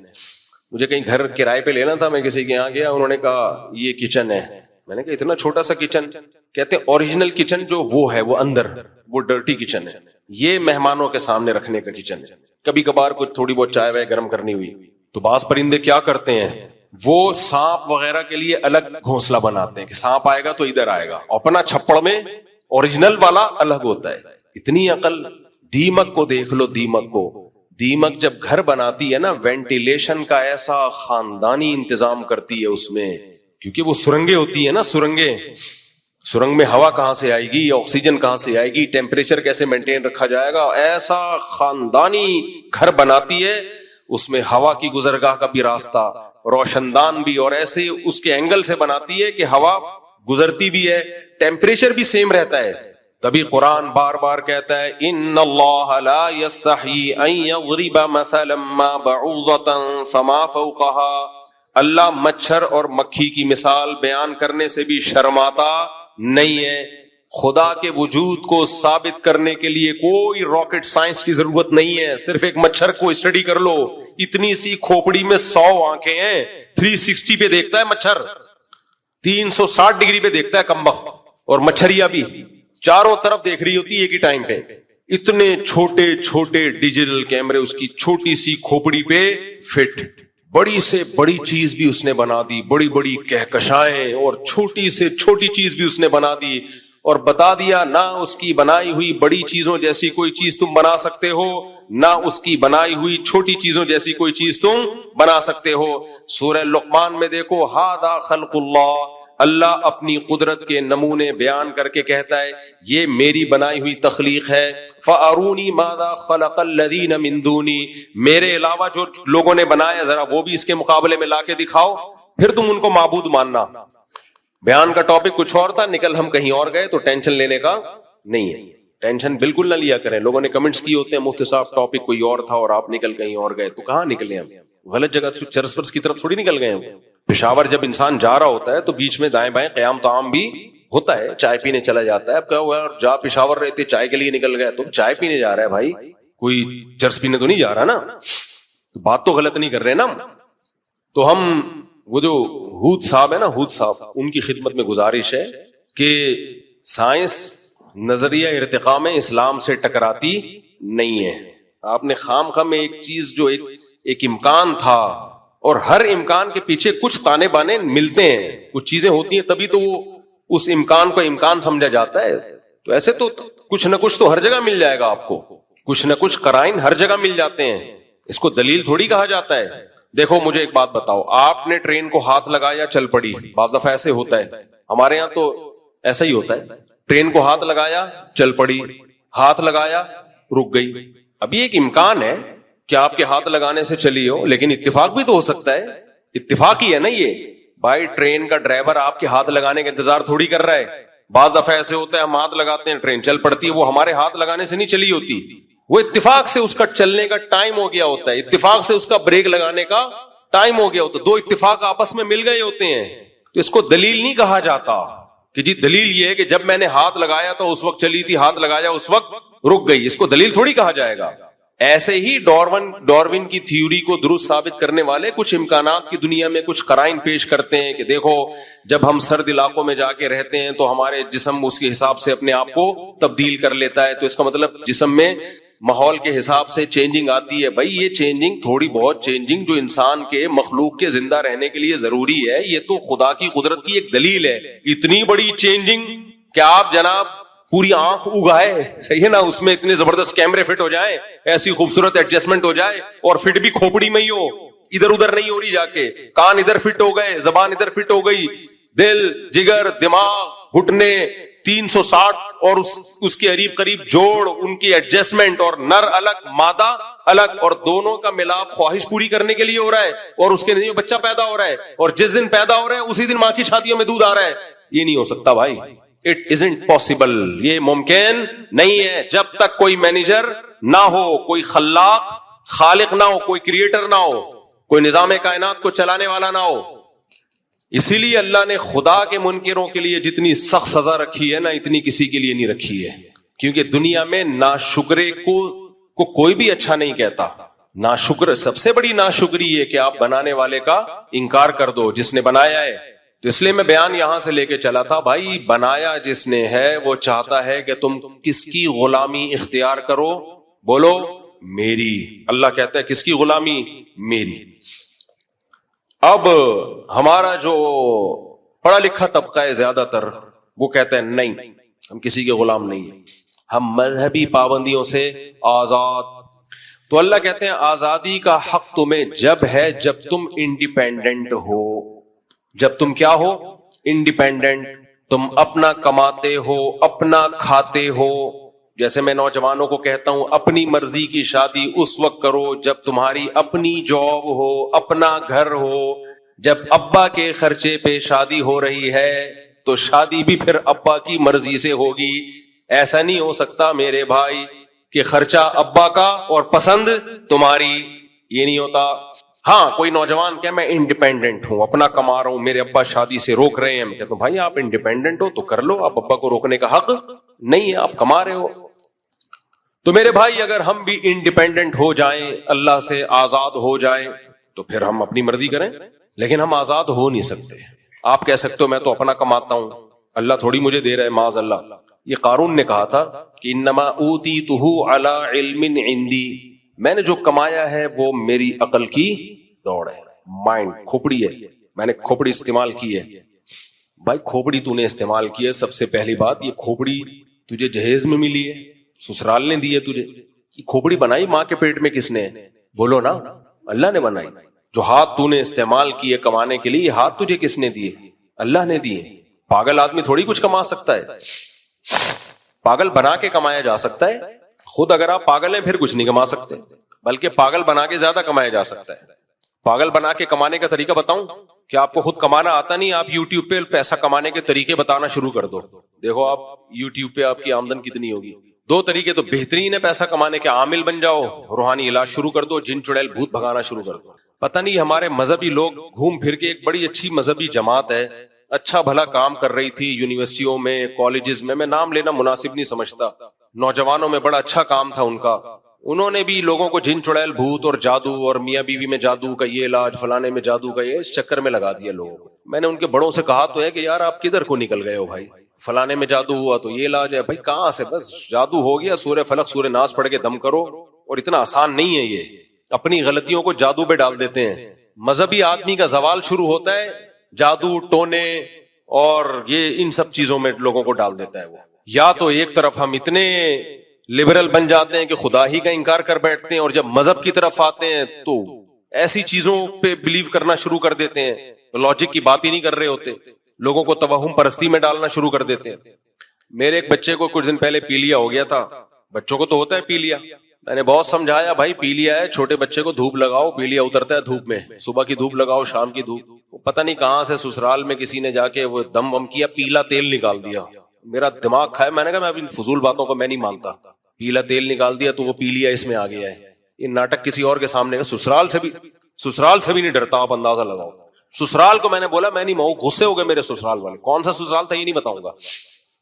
مجھے کہیں گھر کرائے پہ لینا تھا، میں کسی کے یہاں گیا، انہوں نے کہا یہ کچن ہے. میں نے کہا اتنا چھوٹا سا کچن؟ کہتے ہیں اوریجنل کچن جو وہ ہے وہ اندر، وہ ڈرٹی کچن ہے، یہ مہمانوں کے سامنے رکھنے کا کچن ہے. کبھی کبھار کچھ تھوڑی بہت چائے وائے گرم کرنی ہوئی تو بعض پرندے کیا کرتے ہیں، وہ سانپ وغیرہ کے لیے الگ گھونسلہ بناتے ہیں کہ سانپ آئے گا تو ادھر آئے گا. اپنا چھپڑ میں اوریجنل والا الگ ہوتا ہے. اتنی عقل. دیمک کو دیکھ لو، دیمک کو. دیمک جب گھر بناتی ہے نا، وینٹیلیشن کا ایسا خاندانی انتظام کرتی ہے اس میں، کیونکہ وہ سرنگیں ہوتی ہیں نا، سرنگ میں ہوا کہاں سے آئے گی، آکسیجن کہاں سے آئے گی، ٹیمپریچر کیسے مینٹین رکھا جائے گا، ایسا خاندانی گھر بناتی ہے. اس میں ہوا کی گزرگاہ کا بھی راستہ، روشن دان بھی، اور ایسے اس کے اینگل سے بناتی ہے کہ ہوا گزرتی بھی ہے، ٹیمپریچر بھی سیم رہتا ہے. تبھی قرآن بار بار کہتا ہے ان اللہ لا یستحی ان یضرب مثلا ما بعوضۃ فما فوقها. اللہ مچھر اور مکھی کی مثال بیان کرنے سے بھی شرماتا نہیں ہے. خدا کے وجود کو ثابت کرنے کے لیے کوئی راکٹ سائنس کی ضرورت نہیں ہے. صرف ایک مچھر کو اسٹڈی کر لو، اتنی سی کھوپڑی میں 100 آنکھیں ہیں، 360 پہ دیکھتا ہے مچھر، 360 ڈگری پہ دیکھتا ہے کمبخت. اور مچھریا بھی چاروں طرف دیکھ رہی ہوتی ہے ایک ہی ٹائم پہ. اتنے چھوٹے چھوٹے ڈیجیٹل کیمرے اس کی چھوٹی سی کھوپڑی پہ فٹ. بڑی سے بڑی چیز بھی اس نے بنا دی، بڑی بڑی کہکشائیں، اور چھوٹی سے چھوٹی چیز بھی اس نے بنا دی، اور بتا دیا نہ اس کی بنائی ہوئی بڑی چیزوں جیسی کوئی چیز تم بنا سکتے ہو، نہ اس کی بنائی ہوئی چھوٹی چیزوں جیسی کوئی چیز تم بنا سکتے ہو. سورہ لقمان میں دیکھو، ھذا خلق اللہ، اللہ اپنی قدرت کے نمونے بیان کر کے کہتا ہے یہ میری بنائی ہوئی تخلیق ہے. فَأَرُونِي مَاذَا خَلَقَ الَّذِينَ مِن دُونِي، میرے علاوہ جو لوگوں نے بنایا ذرا وہ بھی اس کے مقابلے میں لا کے دکھاؤ، پھر تم ان کو معبود ماننا. بیان کا ٹاپک کچھ اور تھا، نکل ہم کہیں اور گئے، تو ٹینشن لینے کا نہیں ہے. ٹینشن بالکل نہ لیا کریں. لوگوں نے کمنٹس کیے ہوتے ہیں مفتی صاحب ٹاپک کوئی اور تھا اور آپ نکل کہیں اور گئے. تو کہاں نکلے ہم؟ غلط جگہ چرس ورس کی طرف تھوڑی نکل گئے ہم. پشاور جب انسان جا رہا ہوتا ہے تو بیچ میں دائیں بائیں قیام طعام بھی ہوتا ہے، چائے پینے چلا جاتا ہے. اب کیا ہوا، جا پشاور رہتے چائے کے لیے نکل گئے، تو چائے پینے جا رہا ہے بھائی، کوئی چرس پینے تو نہیں جا رہا نا. تو بات تو غلط نہیں کر رہے نا. تو ہم وہ جو ہود صاحب ہے نا، ہود صاحب، ان کی خدمت میں گزارش ہے کہ سائنس نظریہ ارتقاء میں اسلام سے ٹکراتی نہیں ہے. آپ نے خام خام ایک چیز جو ایک امکان تھا اور ہر امکان کے پیچھے کچھ تانے بانے ملتے ہیں, کچھ چیزیں ہوتی ہیں, تبھی تو وہ اس امکان کو امکان سمجھا جاتا ہے. تو ایسے تو کچھ نہ کچھ تو ہر جگہ مل جائے گا آپ کو, کچھ نہ کچھ قرائن ہر جگہ مل جاتے ہیں, اس کو دلیل تھوڑی کہا جاتا ہے. دیکھو مجھے ایک بات بتاؤ, آپ نے ٹرین کو ہاتھ لگایا چل پڑی, بعض دفعہ ایسے ہوتا ہے, ہمارے یہاں تو ایسا ہی ہوتا ہے, ٹرین کو ہاتھ لگایا چل پڑی, ہاتھ لگایا رک گئی. ابھی ایک امکان ہے کہ آپ کے ہاتھ لگانے سے چلی ہو, لیکن اتفاق بھی تو ہو سکتا ہے, اتفاق ہی ہے نا یہ. بھائی ٹرین کا ڈرائیور آپ کے ہاتھ لگانے کا انتظار تھوڑی کر رہا ہے. بعض دفعہ ایسے ہوتا ہے ہم ہاتھ لگاتے ہیں ٹرین چل پڑتی ہے, وہ ہمارے ہاتھ لگانے سے نہیں چلی ہوتی, وہ اتفاق سے اس کا چلنے کا ٹائم ہو گیا ہوتا ہے, اتفاق سے اس کا بریک لگانے کا ٹائم ہو گیا ہوتا ہے, دو اتفاق آپس میں مل گئے ہوتے ہیں. تو اس کو دلیل نہیں کہا جاتا کہ جی دلیل یہ ہے کہ جب میں نے ہاتھ لگایا تو اس وقت چلی تھی, ہاتھ لگایا اس وقت رک گئی, اس کو دلیل تھوڑی کہا جائے گا. ایسے ہی ڈارون کی تھیوری کو درست ثابت کرنے والے کچھ امکانات کی دنیا میں کچھ قرائن پیش کرتے ہیں کہ دیکھو جب ہم سرد علاقوں میں جا کے رہتے ہیں تو ہمارے جسم اس کے حساب سے اپنے آپ کو تبدیل کر لیتا ہے, تو اس کا مطلب جسم میں ماحول کے حساب سے چینجنگ آتی ہے. بھائی یہ چینجنگ تھوڑی بہت چینجنگ جو انسان کے مخلوق کے زندہ رہنے کے لیے ضروری ہے, یہ تو خدا کی قدرت کی ایک دلیل ہے. اتنی بڑی چینجنگ کہ آپ جناب پوری آنکھ اگائے, صحیح ہے نا, اس میں اتنے زبردست کیمرے فٹ ہو جائیں, ایسی خوبصورت ایڈجسٹمنٹ ہو جائے, اور فٹ بھی کھوپڑی میں ہی ہو, ادھر ادھر نہیں ہو رہی, جا کے کان ادھر فٹ ہو گئے, زبان ادھر فٹ ہو گئی, دل جگر دماغ گھٹنے 360 اور اس کے قریب قریب جوڑ, ان کی ایڈجسٹمنٹ, اور نر الگ مادہ الگ, اور دونوں کا ملاپ خواہش پوری کرنے کے لیے ہو رہا ہے, اور اس کے نتیجے میں بچہ پیدا ہو رہا ہے, اور جس دن پیدا ہو رہا ہے اسی دن ماں کی چھاتیوں میں دودھ آ رہا ہے. یہ نہیں ہو سکتا بھائی, اٹ ازنٹ پاسبل, یہ ممکن نہیں ہے جب تک کوئی مینیجر نہ ہو, کوئی خلاق خالق نہ ہو, کوئی کریٹر نہ ہو, کوئی نظام کائنات کو چلانے والا نہ ہو. اسی لیے اللہ نے خدا کے منکروں کے لیے جتنی سخت سزا رکھی ہے نا, اتنی کسی کے لیے نہیں رکھی ہے, کیونکہ دنیا میں ناشکرے کو کوئی بھی اچھا نہیں کہتا. ناشکر سب سے بڑی ناشکری ہے کہ آپ بنانے والے کا انکار کر دو جس نے بنایا ہے. تو اس لیے میں بیان یہاں سے لے کے چلا تھا, بھائی بنایا جس نے ہے وہ چاہتا ہے کہ تم کس کی غلامی اختیار کرو, بولو میری. اللہ کہتا ہے کس کی غلامی, میری. اب ہمارا جو پڑھا لکھا طبقہ ہے زیادہ تر, وہ کہتا ہے نہیں ہم کسی کے غلام نہیں ہیں, ہم مذہبی پابندیوں سے آزاد. تو اللہ کہتے ہیں آزادی کا حق تمہیں جب ہے جب تم انڈیپینڈنٹ ہو, جب تم کیا ہو, انڈیپینڈنٹ, تم اپنا کماتے ہو, اپنا کھاتے ہو. جیسے میں نوجوانوں کو کہتا ہوں اپنی مرضی کی شادی اس وقت کرو جب تمہاری اپنی جاب ہو, اپنا گھر ہو. جب ابا کے خرچے پہ شادی ہو رہی ہے تو شادی بھی پھر ابا کی مرضی سے ہوگی. ایسا نہیں ہو سکتا میرے بھائی کہ خرچہ ابا کا اور پسند تمہاری, یہ نہیں ہوتا. ہاں کوئی نوجوان کہ میں انڈیپینڈنٹ ہوں, اپنا کما رہا ہوں, میرے ابا شادی سے روک رہے ہیں, میں کہتا ہوں بھائی آپ انڈیپینڈنٹ ہو تو کر لو, آپ ابا کو روکنے کا حق نہیں ہے, آپ کما رہے ہو. تو میرے بھائی اگر ہم بھی انڈیپینڈنٹ ہو جائیں, اللہ سے آزاد ہو جائیں, تو پھر ہم اپنی مرضی کریں, لیکن ہم آزاد ہو نہیں سکتے. آپ کہہ سکتے ہو میں تو اپنا کماتا ہوں, اللہ تھوڑی مجھے دے رہا ہے, معاذ اللہ. یہ قارون نے کہا تھا کہ انما اوتیتہ علی علم عندی, میں نے جو کمایا ہے وہ میری عقل کی دوڑ ہے, مائنڈ, کھوپڑی ہے, میں نے کھوپڑی استعمال کی ہے. بھائی کھوپڑی تو نے استعمال کی ہے, سب سے پہلی بات یہ کھوپڑی تجھے جہیز میں ملی ہے, سسرال نے دی ہے تجھے. کھوپڑی بنائی ماں کے پیٹ میں کس نے, بولو نا, اللہ نے بنائی. جو ہاتھ تو نے استعمال کیے کمانے کے لیے, ہاتھ تجھے کس نے دیے, اللہ نے دیے. پاگل آدمی تھوڑی کچھ کما سکتا ہے, پاگل بنا کے کمایا جا سکتا ہے. خود اگر آپ پاگل ہیں پھر کچھ نہیں کما سکتے, بلکہ پاگل بنا کے زیادہ کمایا جا سکتا ہے. پاگل بنا کے کمانے کا طریقہ بتاؤں, کہ آپ کو خود کمانا آتا نہیں, آپ یوٹیوب پہ پیسہ کمانے کے طریقے بتانا شروع کر دو. دیکھو آپ یوٹیوب پہ آپ کی آمدن کتنی ہوگی. دو طریقے تو بہترین ہے پیسہ کمانے کے, عامل بن جاؤ, روحانی علاج شروع کر دو, جن چڑیل بھوت بھگانا شروع کر دو. پتہ نہیں ہمارے مذہبی لوگ گھوم پھر کے, ایک بڑی اچھی مذہبی جماعت ہے, اچھا بھلا کام کر رہی تھی یونیورسٹیوں میں, کالجز میں نام لینا مناسب نہیں سمجھتا, نوجوانوں میں بڑا اچھا کام تھا ان کا. انہوں نے بھی لوگوں کو جن چڑیل بھوت اور جادو اور میاں بیوی میں جادو کا یہ علاج, فلانے میں جادو کا یہ, اس چکر میں لگا دیا لوگوں کو. میں نے ان کے بڑوں سے کہا تو ہے کہ یار آپ کدھر کو نکل گئے ہو بھائی, فلانے میں جادو ہوا تو یہ علاج ہے. بھائی کہاں سے, بس جادو ہو گیا, سورہ فلق سورہ ناس پڑھ کے دم کرو, اور اتنا آسان نہیں ہے یہ. اپنی غلطیوں کو جادو پہ ڈال دیتے ہیں. مذہبی آدمی کا زوال شروع ہوتا ہے جادو ٹونے اور یہ ان سب چیزوں میں لوگوں کو ڈال دیتا ہے وہ. یا تو ایک طرف ہم اتنے لبرل بن جاتے ہیں کہ خدا ہی کا انکار کر بیٹھتے ہیں, اور جب مذہب کی طرف آتے ہیں تو ایسی چیزوں پہ بلیو کرنا شروع کر دیتے ہیں, لاجک کی بات ہی نہیں کر رہے ہوتے, لوگوں کو توہم پرستی میں ڈالنا شروع کر دیتے ہیں. میرے ایک بچے کو کچھ دن پہلے پیلیا ہو گیا تھا. بچوں کو تو ہوتا ہے پیلیا, میں نے بہت سمجھایا بھائی پیلیا ہے, چھوٹے بچے کو دھوپ لگاؤ, پیلیا اترتا ہے دھوپ میں, صبح کی دھوپ لگاؤ شام کی دھوپ. پتہ نہیں کہاں سے سسرال میں کسی نے جا کے وہ دم وم کیا, پیلا تیل نکال دیا. میرا دماغ کھائے, میں نے کہا میں اب ان فضول باتوں کو میں نہیں مانتا. پیلا تیل نکال دیا تو وہ پیلیا اس میں آ گیا ہے. یہ ناٹک کسی اور کے سامنے, سسرال سے بھی نہیں ڈرتا, آپ اندازہ لگاؤ. سسرال کو میں نے بولا میں نہیں ماؤں, غصے ہو گئے میرے سسرال والے. کون سا سسرال تھا یہ نہیں بتاؤں گا,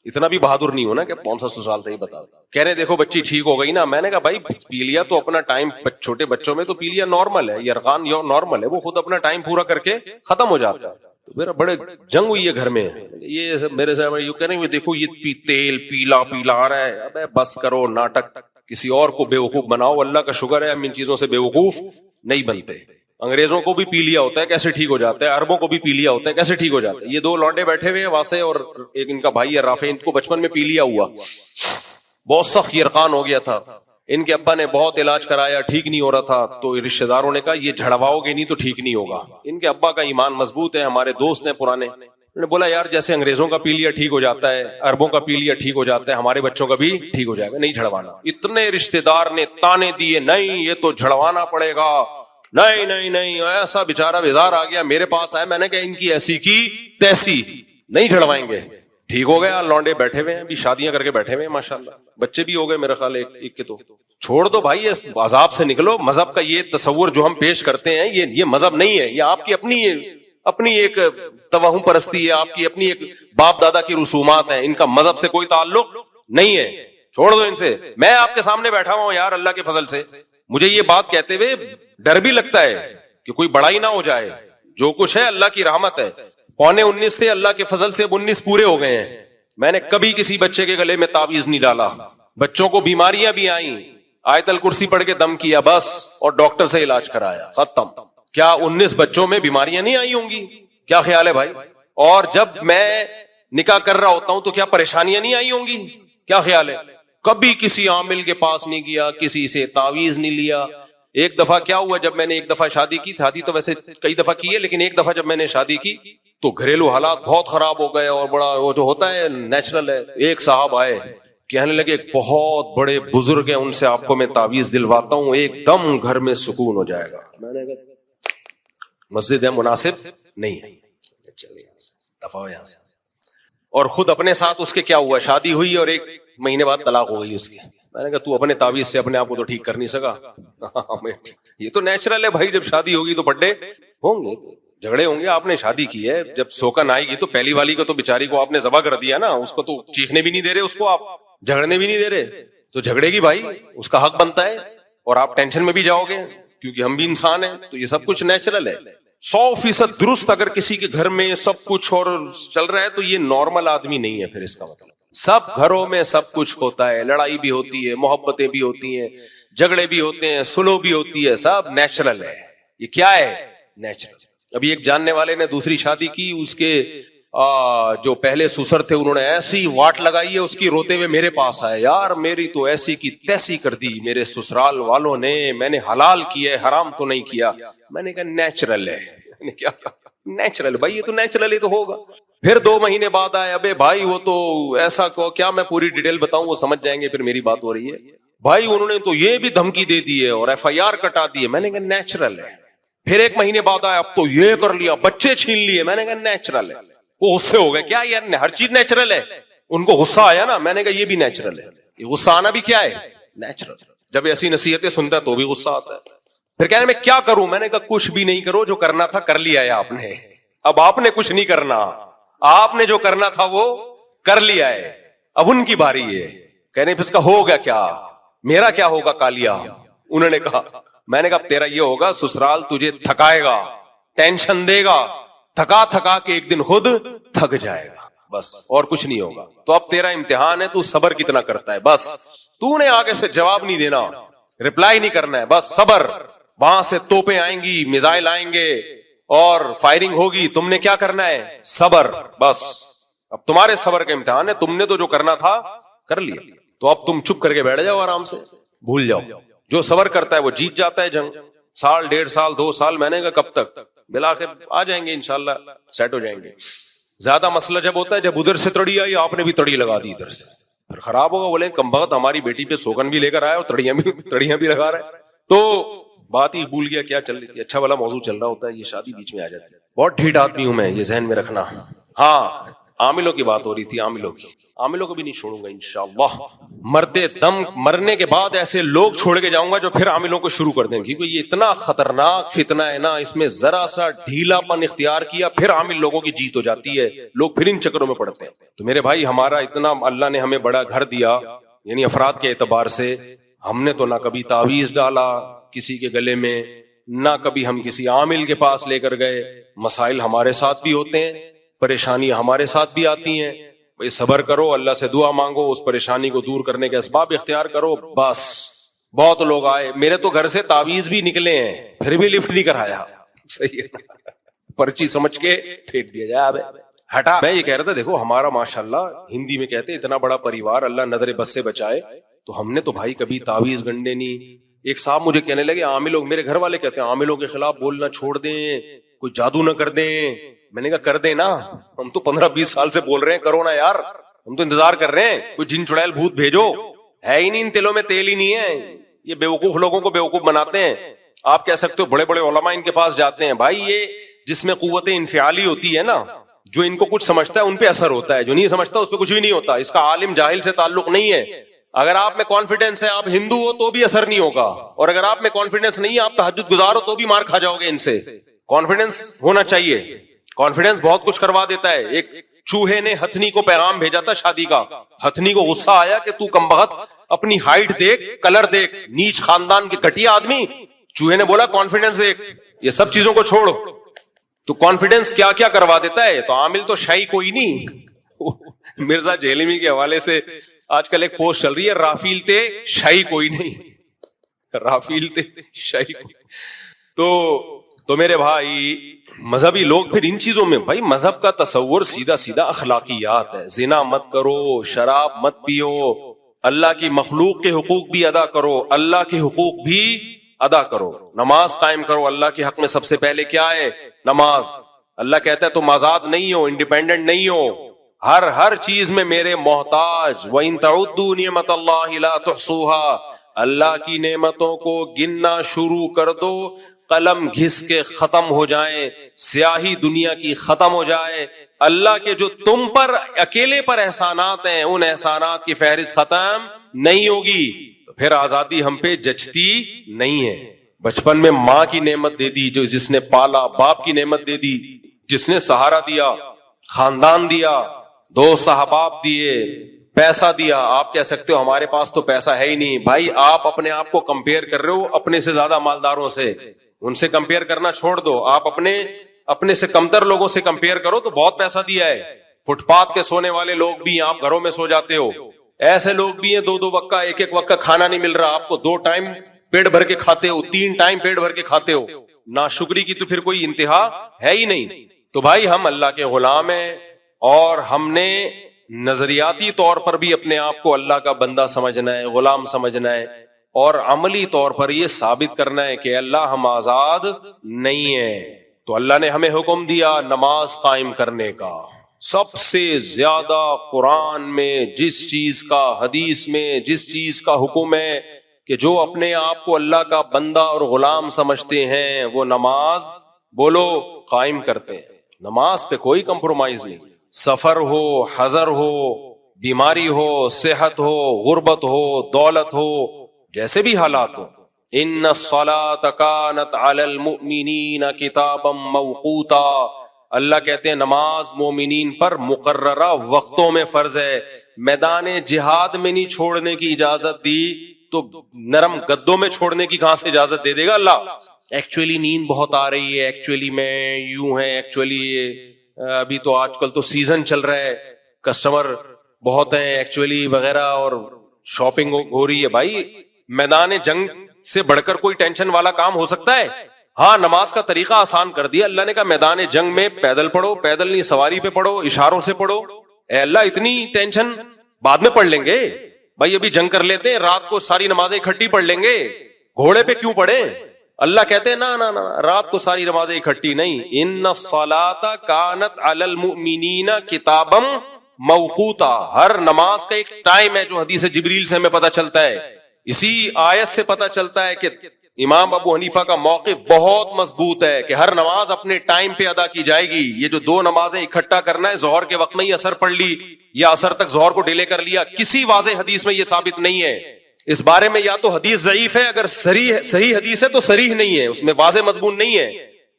اتنا بھی بہادر نہیں ہونا کہ کون سا سسرال تھا یہ بتا. کہہ رہے دیکھو بچی ٹھیک ہو گئی نا. میں نے کہا بھائی پیلیا تو اپنا ٹائم, چھوٹے بچوں میں تو پیلیا نارمل ہے, یرغان نارمل ہے, وہ خود اپنا ٹائم پورا کر کے ختم ہو جاتا ہے. تو میرا بڑے جنگ ہوئی ہے گھر میں, یہ میرے سے یوں کہہ رہے ہیں دیکھو یہ تیل پیلا آ رہا ہے. ابے بس کرو ناٹک, کسی اور کو بیوقوف بناؤ. اللہ کا شکر ہے ہم ان چیزوں سے بیوقوف نہیں بنتے. انگریزوں کو بھی پی لیا ہوتا ہے کیسے ٹھیک ہو جاتا ہے, عربوں کو بھی پی لیا ہوتا ہے کیسے ٹھیک ہو جاتا ہے. یہ دو لونڈے بیٹھے ہوئے ہیں واسے اور ایک ان کا بھائی ہے رافع, ان کو بچپن میں پی لیا ہوا, بہت سخت یرقان ہو گیا تھا. ان کے ابا نے بہت علاج کرایا, ٹھیک نہیں ہو رہا تھا. تو رشتہ داروں نے کہا یہ جھڑواؤ گے نہیں تو ٹھیک نہیں ہوگا. ان کے ابا کا ایمان مضبوط ہے, ہمارے دوست ہیں پرانے, انہوں نے بولا یار جیسے انگریزوں کا پی لیا ٹھیک ہو جاتا ہے, عربوں کا پی لیا ٹھیک ہو جاتا ہے, ہمارے بچوں کا بھی ٹھیک ہو جائے گا, نہیں جھڑوانا. اتنے رشتہ دار نے تانے دیے, نہیں یہ تو جھڑوانا پڑے گا, نہیں نہیں نہیں. ایسا بیچارہ بیزار آ گیا میرے پاس آیا, میں نے کہا ان کی ایسی کی تیسی, نہیں جھڑوائیں گے. ٹھیک ہو گیا, لونڈے بیٹھے ہوئے ہیں ابھی, شادیاں کر کے بیٹھے ہوئے ہیں ماشاءاللہ, بچے بھی ہو گئے میرا خیال ایک کے. تو چھوڑ دو بھائی یہ عذاب سے نکلو. مذہب کا یہ تصور جو ہم پیش کرتے ہیں یہ مذہب نہیں ہے, یہ آپ کی اپنی ایک توہم پرستی ہے, آپ کی اپنی ایک باپ دادا کی رسومات ہیں, ان کا مذہب سے کوئی تعلق نہیں ہے. چھوڑ دو ان سے. میں آپ کے سامنے بیٹھا ہوں یار اللہ کے فضل سے, مجھے یہ بات کہتے ہوئے ڈر بھی لگتا ہے کہ کوئی بڑائی نہ ہو جائے. جو کچھ ہے اللہ کی رحمت ہے. 19 تھے, اللہ کے فضل سے 19 پورے ہو گئے ہیں. میں نے کبھی کسی بچے کے گلے میں تعویذ نہیں ڈالا. بچوں کو بیماریاں بھی آئیں, آیت الکرسی پڑھ کے دم کیا بس, اور ڈاکٹر سے علاج کرایا, ختم. کیا 19 بچوں میں بیماریاں نہیں آئی ہوں گی؟ کیا خیال ہے بھائی؟ اور جب میں نکاح کر رہا ہوتا ہوں تو کیا پریشانیاں نہیں آئی ہوں گی؟ کیا خیال ہے؟ کبھی کسی عامل کے پاس نہیں گیا, کسی سے تعویذ نہیں لیا. ایک دفعہ کیا ہوا, جب میں نے ایک دفعہ شادی کی, شادی تو ویسے کئی دفعہ کی ہے, لیکن ایک دفعہ جب میں نے شادی کی تو گھریلو حالات بہت خراب ہو گئے, اور بڑا وہ جو ہوتا ہے نیچرل ہے. ایک صاحب آئے کہنے لگے بہت بڑے بزرگ ہیں, ان سے آپ کو میں تعویذ دلواتا ہوں, ایک دم گھر میں سکون ہو جائے گا. میں نے کہا مسجد ہے مناسب نہیں ہے, دفعہ یہاں سے. اور خود اپنے ساتھ اس کے کیا ہوا, شادی ہوئی اور 1 مہینے بعد طلاق ہو گئی اس کی. میں نے کہا تو اپنے تعویذ سے اپنے آپ کو تو ٹھیک کر نہیں سکا. یہ تو نیچرل ہے بھائی, جب شادی ہوگی تو بڈے ہوں گے, جھگڑے ہوں گے. آپ نے شادی کی ہے, جب سوکن آئے گی تو پہلی والی کو تو بیچاری کو آپ نے ذبح کر دیا نا, اس کو تو چیخنے بھی نہیں دے رہے, اس کو آپ جھگڑنے بھی نہیں دے رہے, تو جھگڑے گی بھائی, اس کا حق بنتا ہے. اور آپ ٹینشن میں بھی جاؤ گے کیونکہ ہم بھی انسان ہیں. تو یہ سب کچھ نیچرل ہے. 100% درست اگر کسی کے گھر میں سب کچھ اور چل رہا ہے تو یہ نارمل آدمی نہیں ہے. پھر اس کا مطلب سب گھروں میں سب کچھ ہوتا ہے, لڑائی بھی ہوتی ہے, محبتیں بھی ہوتی ہیں, جھگڑے بھی ہوتے ہیں, سلو بھی ہوتی ہے, سب نیچرل ہے. یہ کیا ہے؟ نیچرل. ابھی ایک جاننے والے نے دوسری شادی کی, اس کے جو پہلے سسر تھے انہوں نے ایسی واٹ لگائی ہے اس کی, روتے ہوئے میرے پاس آئے, یار میری تو ایسی کی تیسی کر دی میرے سسرال والوں نے, میں نے حلال کیا ہے حرام تو نہیں کیا. میں نے کہا نیچرل ہے. کیا نیچرل بھائی, یہ تو نیچرل ہی تو ہوگا. پھر 2 مہینے بعد آئے, ابے بھائی وہ تو ایسا کو کیا میں پوری ڈیٹیل بتاؤں, وہ سمجھ جائیں گے پھر میری بات ہو رہی ہے. بھائی انہوں نے تو یہ بھی دھمکی دے دی ہے اور FIR کٹا دی ہے. میں نے کہا نیچرل ہے. پھر 1 مہینے بعد آیا, اب تو یہ کر لیا, بچے چھین لیے. میں نے کہا نیچرل ہے. وہ غصے ہو گئے, کیا یار ہر چیز نیچرل ہے. ان کو غصہ آیا نا, میں نے کہا یہ بھی نیچرل ہے. یہ غصہ آنا بھی کیا ہے؟ نیچرل. جب ایسی نصیحتیں سنتا ہے تو بھی غصہ آتا ہے. پھر کہنے میں کیا کروں, میں نے کہا کچھ بھی نہیں کرو, جو کرنا تھا کر لیا ہے آپ نے, اب آپ نے کچھ نہیں کرنا, آپ نے جو کرنا تھا وہ کر لیا ہے, اب ان کی باری ہے. کہنے پھر اس کا ہوگا کیا, میرا کیا ہوگا کالیا. انہوں نے کہا, میں نے کہا تیرا یہ ہوگا سسرال تجھے تھکائے گا, ٹینشن دے گا, تھکا کے ایک دن خود تھک جائے گا, بس اور کچھ نہیں ہوگا. تو اب تیرا امتحان ہے, تو صبر کتنا کرتا ہے. بس تو نے آگے سے جواب نہیں دینا, رپلائی نہیں کرنا ہے, بس صبر. وہاں سے توپیں آئیں گی, میزائل آئیں گے اور فائرنگ ہوگی, تم نے کیا کرنا ہے؟ صبر. بس اب تمہارے صبر کا امتحان ہے, تم نے تو جو کرنا تھا کر لیا, تو اب تم چپ کر کے بیٹھ جاؤ, آرام سے بھول جاؤ. جو صبر کرتا ہے وہ جیت جاتا ہے جنگ. سال, 1.5 سال, 2 سال, میں نے کہا کب تک, بالآخر آ جائیں گے انشاءاللہ, سیٹ ہو جائیں گے. زیادہ مسئلہ جب ہوتا ہے جب ادھر سے تڑی آئی, آپ نے بھی تڑی لگا دی ادھر سے, پھر خراب ہوگا. بولے کم بخت ہماری بیٹی پہ سوگن بھی لے کر آیا اور تڑیاں بھی لگا رہا ہے, تو بات ہی بھول گیا کیا چل رہی تھی. اچھا والا موضوع چل رہا ہوتا ہے, یہ شادی بیچ میں آ جاتی ہے. بہت ڈھیٹ آدمی ہوں میں, یہ ذہن میں رکھنا. ہاں, عاملوں کی بات ہو رہی تھی, عاملوں کو بھی نہیں چھوڑوں گا انشاءاللہ. مرتے دم, مرنے کے بعد ایسے لوگ چھوڑ کے جاؤں گا جو پھر عاملوں کو شروع کر دیں گے, کیونکہ یہ اتنا خطرناک فتنہ ہے نا, اس میں ذرا سا ڈھیلا پن اختیار کیا پھر عامل لوگوں کی جیت ہو جاتی ہے, لوگ پھر ان چکروں میں پڑتے ہیں. تو میرے بھائی, ہمارا اتنا اللہ نے ہمیں بڑا گھر دیا, یعنی افراد کے اعتبار سے, ہم نے تو نہ کبھی تعویذ ڈالا کسی کے گلے میں, نہ کبھی ہم کسی عامل کے پاس لے کر گئے. مسائل ہمارے ساتھ بھی ہوتے ہیں, پریشانیاں ہمارے ساتھ بھی آتی ہیں, بھئی صبر کرو, اللہ سے دعا مانگو, اس پریشانی کو دور کرنے کے اسباب اختیار کرو, بس. بہت لوگ آئے, میرے تو گھر سے تعویذ بھی نکلے ہیں, پھر بھی لفٹ نہیں کرایا. صحیح ہے, پرچی سمجھ کے پھینک دیا جائے, اب ہٹا. میں یہ کہہ رہا تھا, دیکھو ہمارا ماشاءاللہ, ہندی میں کہتے ہیں اتنا بڑا پریوار, اللہ نظر بس سے بچائے, تو ہم نے تو بھائی کبھی تعویذ گنڈے نہیں. ایک صاحب مجھے کہنے لگے, عاملوں, میرے گھر والے کہتے ہیں عاملوں کے خلاف بولنا چھوڑ دیں, کوئی جادو نہ کر دیں. میں نے کہا کر دیں نا, ہم تو 15-20 سال سے بول رہے ہیں کرو نا یار, ہم تو انتظار کر رہے ہیں, کوئی جن چڑیل بھوت بھیجو. ہے ہی نہیں, ان تلوں میں تیل ہی نہیں ہے, یہ بیوقوف لوگوں کو بیوقوف بناتے ہیں. آپ کہہ سکتے ہو بڑے بڑے علماء ان کے پاس جاتے ہیں, بھائی یہ جس میں قوت انفعالی ہوتی ہے نا, جو ان کو کچھ سمجھتا ہے ان پہ اثر ہوتا ہے, جو نہیں سمجھتا اس پہ کچھ بھی نہیں ہوتا. اس کا عالم جاہل سے تعلق نہیں ہے. اگر آپ میں کانفیڈنس ہے, آپ ہندو ہو تو بھی اثر نہیں ہوگا, اور اگر آپ میں کانفیڈنس نہیں ہے, آپ تہجد گزار ہو تو بھی مار کھا جاؤ گے ان سے. کانفیڈنس ہونا چاہیے, کانفیڈنس بہت کچھ کروا دیتا ہے. ایک چوہے نے ہتھنی کو پیغام بھیجا تھا شادی کا, ہتھنی کو غصہ آیا کہ تو کم بخت اپنی ہائٹ دیکھ, کلر دیکھ, نیچ خاندان کے گھٹیا آدمی. چوہے نے بولا کانفیڈنس دیکھ, یہ سب چیزوں کو چھوڑ. تو کانفیڈنس کیا کیا کروا دیتا ہے. تو عامل تو شاہی کوئی نہیں. مرزا جہلمی کے حوالے سے آج کل ایک پوسٹ چل رہی ہے, رافیل تے شاہی کوئی نہیں, رافیل تے شاہی کوئی. تو میرے بھائی, مذہبی لوگ پھر ان چیزوں میں, بھائی مذہب کا تصور سیدھا سیدھا اخلاقیات ہے. زنا مت کرو, شراب مت پیو, اللہ کی مخلوق کے حقوق بھی ادا کرو, اللہ کے حقوق بھی ادا کرو, نماز قائم کرو. اللہ کے حق میں سب سے پہلے کیا ہے؟ نماز. اللہ کہتا ہے تم آزاد نہیں ہو, انڈیپینڈنٹ نہیں ہو, ہر چیز میں میرے محتاج. وَإِن تَعُدُّوا نِعْمَةَ اللَّهِ لَا تُحْصُوهَا, اللہ کی نعمتوں کو گننا شروع کر دو, قلم گھس کے ختم ہو جائیں, سیاہی دنیا کی ختم ہو جائے. اللہ کے جو تم پر اکیلے پر احسانات ہیں, ان احسانات کی فہرست ختم نہیں ہوگی, تو پھر آزادی ہم پہ جچتی نہیں ہے. بچپن میں ماں کی نعمت دے دی, جو جس نے پالا, باپ کی نعمت دے دی جس نے سہارا دیا, خاندان دیا, دوست احباب دیے, پیسہ دیا. آپ کہہ سکتے ہو ہمارے پاس تو پیسہ ہے ہی نہیں. بھائی آپ اپنے آپ کو کمپیئر کر رہے ہو اپنے سے زیادہ مالداروں سے, ان سے کمپیئر کرنا چھوڑ دو. آپ اپنے سے کمتر لوگوں سے کمپیئر کرو تو بہت پیسہ دیا ہے. فٹ پاتھ کے سونے والے لوگ بھی ہیں, آپ گھروں میں سو جاتے ہو. ایسے لوگ بھی ہیں 2 وقت کا, ایک وقت کا کھانا نہیں مل رہا, آپ کو 2 ٹائم پیٹ بھر کے کھاتے ہو, 3 ٹائم پیٹ بھر کے کھاتے ہو. ناشکری کی تو پھر کوئی انتہا ہے ہی نہیں. تو بھائی ہم اللہ کے غلام ہیں, اور ہم نے نظریاتی طور پر بھی اپنے آپ کو اللہ کا بندہ سمجھنا ہے, غلام سمجھنا ہے, اور عملی طور پر یہ ثابت کرنا ہے کہ اللہ ہم آزاد نہیں ہیں. تو اللہ نے ہمیں حکم دیا نماز قائم کرنے کا. سب سے زیادہ قرآن میں جس چیز کا, حدیث میں جس چیز کا حکم ہے کہ جو اپنے آپ کو اللہ کا بندہ اور غلام سمجھتے ہیں وہ نماز بولو قائم کرتے ہیں. نماز پہ کوئی کمپرومائز نہیں. سفر ہو, حضر ہو, بیماری ہو, صحت ہو, غربت ہو, دولت ہو, جیسے بھی حالات ہو. ان الصلاۃ کانت علی المؤمنین کتابا موقوتا, اللہ کہتے ہیں نماز مومنین پر مقررہ وقتوں میں فرض ہے. میدان جہاد میں نہیں چھوڑنے کی اجازت دی تو نرم گدوں میں چھوڑنے کی کہاں سے اجازت دے دے گا اللہ؟ ایکچولی نیند بہت آ رہی ہے, ایکچولی میں یوں ہے, ایکچولی ابھی تو آج کل تو سیزن چل رہا ہے, کسٹمر بہت ہیں ایکچولی وغیرہ, اور شاپنگ ہو رہی ہے. بھائی میدان جنگ سے بڑھ کر کوئی ٹینشن والا کام ہو سکتا ہے؟ ہاں نماز کا طریقہ آسان کر دیا اللہ نے کہا میدان جنگ میں پیدل پڑھو، پیدل نہیں سواری پہ پڑھو، اشاروں سے پڑھو. اے اللہ اتنی ٹینشن بعد میں پڑھ لیں گے بھائی، ابھی جنگ کر لیتے ہیں، رات کو ساری نمازیں اکٹھی پڑھ لیں گے، گھوڑے پہ کیوں پڑھیں؟ اللہ کہتے ہیں نا نا نا رات کو ساری نمازیں اکٹھی نہیں. ان الصلاۃ کانت علی المؤمنین کتابا موقوتا، ہر نماز کا ایک ٹائم ہے جو حدیث جبریل سے ہمیں پتہ چلتا ہے. اسی آیت سے پتہ چلتا ہے کہ امام ابو حنیفہ کا موقف بہت مضبوط ہے کہ ہر نماز اپنے ٹائم پہ ادا کی جائے گی. یہ جو دو نمازیں اکٹھا کرنا ہے، ظہر کے وقت میں ہی اثر پڑھ لی یا اثر تک ظہر کو ڈیلے کر لیا، کسی واضح حدیث میں یہ ثابت نہیں ہے. اس بارے میں یا تو حدیث ضعیف ہے، اگر صحیح حدیث ہے تو صریح نہیں ہے، اس میں واضح مضمون نہیں ہے.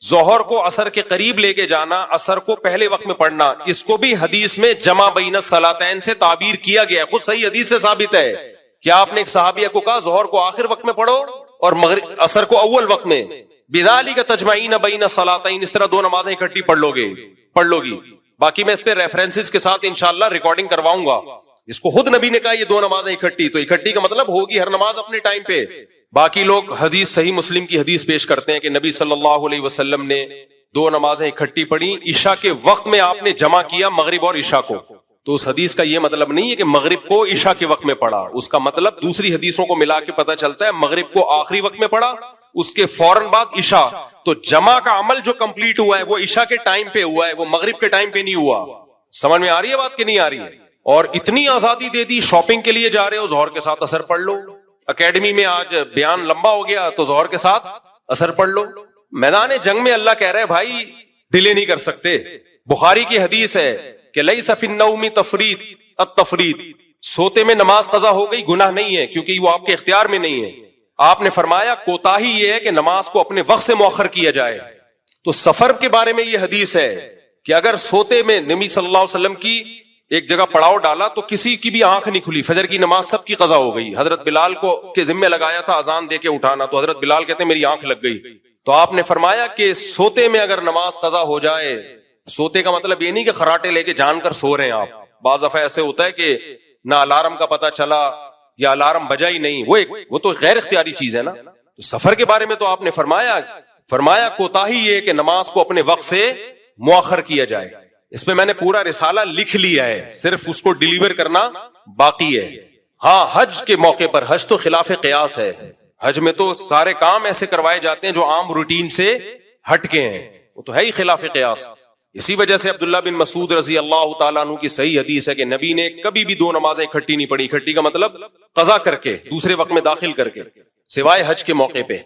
ظہر کو اثر کے قریب لے کے جانا، اثر کو پہلے وقت میں پڑھنا، اس کو بھی حدیث میں جمع بین الصلاتین سے تعبیر کیا گیا ہے، خود صحیح حدیث سے ثابت ہے. کیا آپ نے ایک صحابیہ کو کہا ظہر کو آخر وقت میں پڑھو اور مغرب اثر کو اول وقت میں؟ بذالک تجمعین بین الصلاتین، اس طرح دو نمازیں اکٹھی پڑھ لو گی. باقی میں اس پہ ریفرنسز کے ساتھ انشاءاللہ ریکارڈنگ کرواؤں گا. اس کو خود نبی نے کہا یہ دو نمازیں اکٹھی، تو اکٹھی کا مطلب ہوگی ہر نماز اپنے ٹائم پہ. باقی لوگ حدیث صحیح مسلم کی حدیث پیش کرتے ہیں کہ نبی صلی اللہ علیہ وسلم نے دو نمازیں اکٹھی پڑھی، عشاء کے وقت میں آپ نے جمع کیا مغرب اور عشاء کو. تو اس حدیث کا یہ مطلب نہیں ہے کہ مغرب کو عشاء کے وقت میں پڑھا، اس کا مطلب دوسری حدیثوں کو ملا کے پتہ چلتا ہے مغرب کو آخری وقت میں پڑھا، اس کے فوراً بعد عشاء. تو جمع کا عمل جو کمپلیٹ ہوا ہے وہ عشاء کے ٹائم پہ ہوا ہے، وہ مغرب کے ٹائم پہ نہیں ہوا. سمجھ میں آ رہی ہے بات کہ نہیں آ رہی ہے؟ اور اتنی آزادی دے دی، شاپنگ کے لیے جا رہے ہو ظہر کے ساتھ اثر پڑھ لو، اکیڈمی میں آج بیان لمبا ہو گیا تو ظہر کے ساتھ اثر پڑھ لو. میدان جنگ میں اللہ کہہ رہے ہیں بھائی ڈیلے نہیں کر سکتے. بخاری کی حدیث ہے کہ لیس فی النوم التفرید، سوتے میں نماز قضا ہو گئی گناہ نہیں ہے کیونکہ وہ آپ کے اختیار میں نہیں ہے. آپ نے فرمایا کوتاہی یہ ہے کہ نماز کو اپنے وقت سے مؤخر کیا جائے. تو سفر کے بارے میں یہ حدیث ہے کہ اگر سوتے میں نبی صلی اللہ علیہ وسلم کی ایک جگہ پڑاؤ ڈالا تو کسی کی بھی آنکھ نہیں کھلی، فجر کی نماز سب کی قضا ہو گئی. حضرت بلال کو کے ذمہ لگایا تھا اذان دے کے اٹھانا، تو حضرت بلال کہتے ہیں میری آنکھ لگ گئی. تو آپ نے فرمایا کہ سوتے میں اگر نماز قضا ہو جائے، سوتے کا مطلب یہ نہیں کہ خراٹے لے کے جان کر سو رہے ہیں آپ. بعض دفعہ ایسے ہوتا ہے کہ نہ الارم کا پتہ چلا یا الارم بجا ہی نہیں، وہ تو غیر اختیاری چیز ہے نا. تو سفر کے بارے میں تو آپ نے فرمایا کوتاہی یہ کہ نماز کو اپنے وقت سے مؤخر کیا جائے. اس پہ میں نے پورا رسالہ لکھ لیا ہے، صرف اس کو ڈیلیور کرنا باقی ہے. ہاں حج کے موقع پر، حج تو خلاف قیاس ہے، حج میں تو سارے کام ایسے کروائے جاتے ہیں جو عام روٹین سے ہٹ کے ہیں، وہ تو ہے ہی خلاف قیاس. اسی وجہ سے عبداللہ بن مسعود رضی اللہ تعالیٰ عنہ کی صحیح حدیث ہے کہ نبی نے کبھی بھی دو نمازیں اکٹھی نہیں پڑھی. اکٹھی کا مطلب قضا کر کے دوسرے وقت میں داخل کر کے، سوائے حج کے موقع پہ.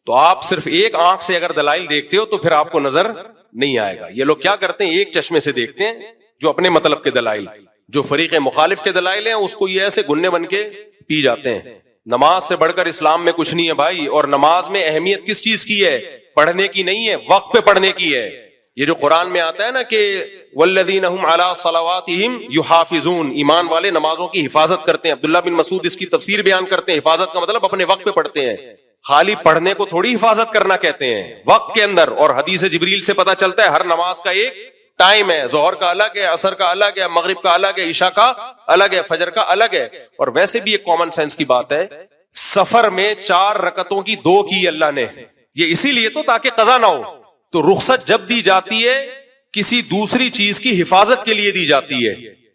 تو آپ صرف ایک آنکھ سے اگر دلائل دیکھتے ہو تو پھر آپ کو نظر نہیں آئے گا. یہ لوگ کیا کرتے ہیں، ایک چشمے سے دیکھتے ہیں جو اپنے مطلب کے دلائل، جو فریق مخالف کے دلائل ہیں اس کو یہ ایسے گنے بن کے پی جاتے ہیں. نماز سے بڑھ کر اسلام میں کچھ نہیں ہے بھائی. اور نماز میں اہمیت کس چیز کی ہے؟ پڑھنے کی نہیں ہے، وقت پہ پڑھنے کی ہے. یہ جو قرآن میں آتا ہے نا کہ والذین هم علی صلواتہم یحافظون، ایمان والے نمازوں کی حفاظت کرتے ہیں. عبداللہ بن مسعود اس کی تفسیر بیان کرتے ہیں، حفاظت کا مطلب اپنے وقت پہ پڑھتے ہیں. خالی پڑھنے کو تھوڑی حفاظت کرنا کہتے ہیں، وقت کے اندر. اور حدیث جبریل سے پتہ چلتا ہے ہر نماز کا ایک ٹائم ہے، ظہر کا الگ ہے، عصر کا الگ ہے، مغرب کا الگ ہے، عشاء کا الگ ہے، فجر کا الگ ہے. اور ویسے بھی ایک کامن سینس کی بات ہے، سفر میں 4 رکعتوں کی 2 کی اللہ نے، یہ اسی لیے تو تاکہ قضا نہ ہو. تو رخصت جب دی جاتی ہے کسی دوسری چیز کی حفاظت کے لیے دی جاتی ہے.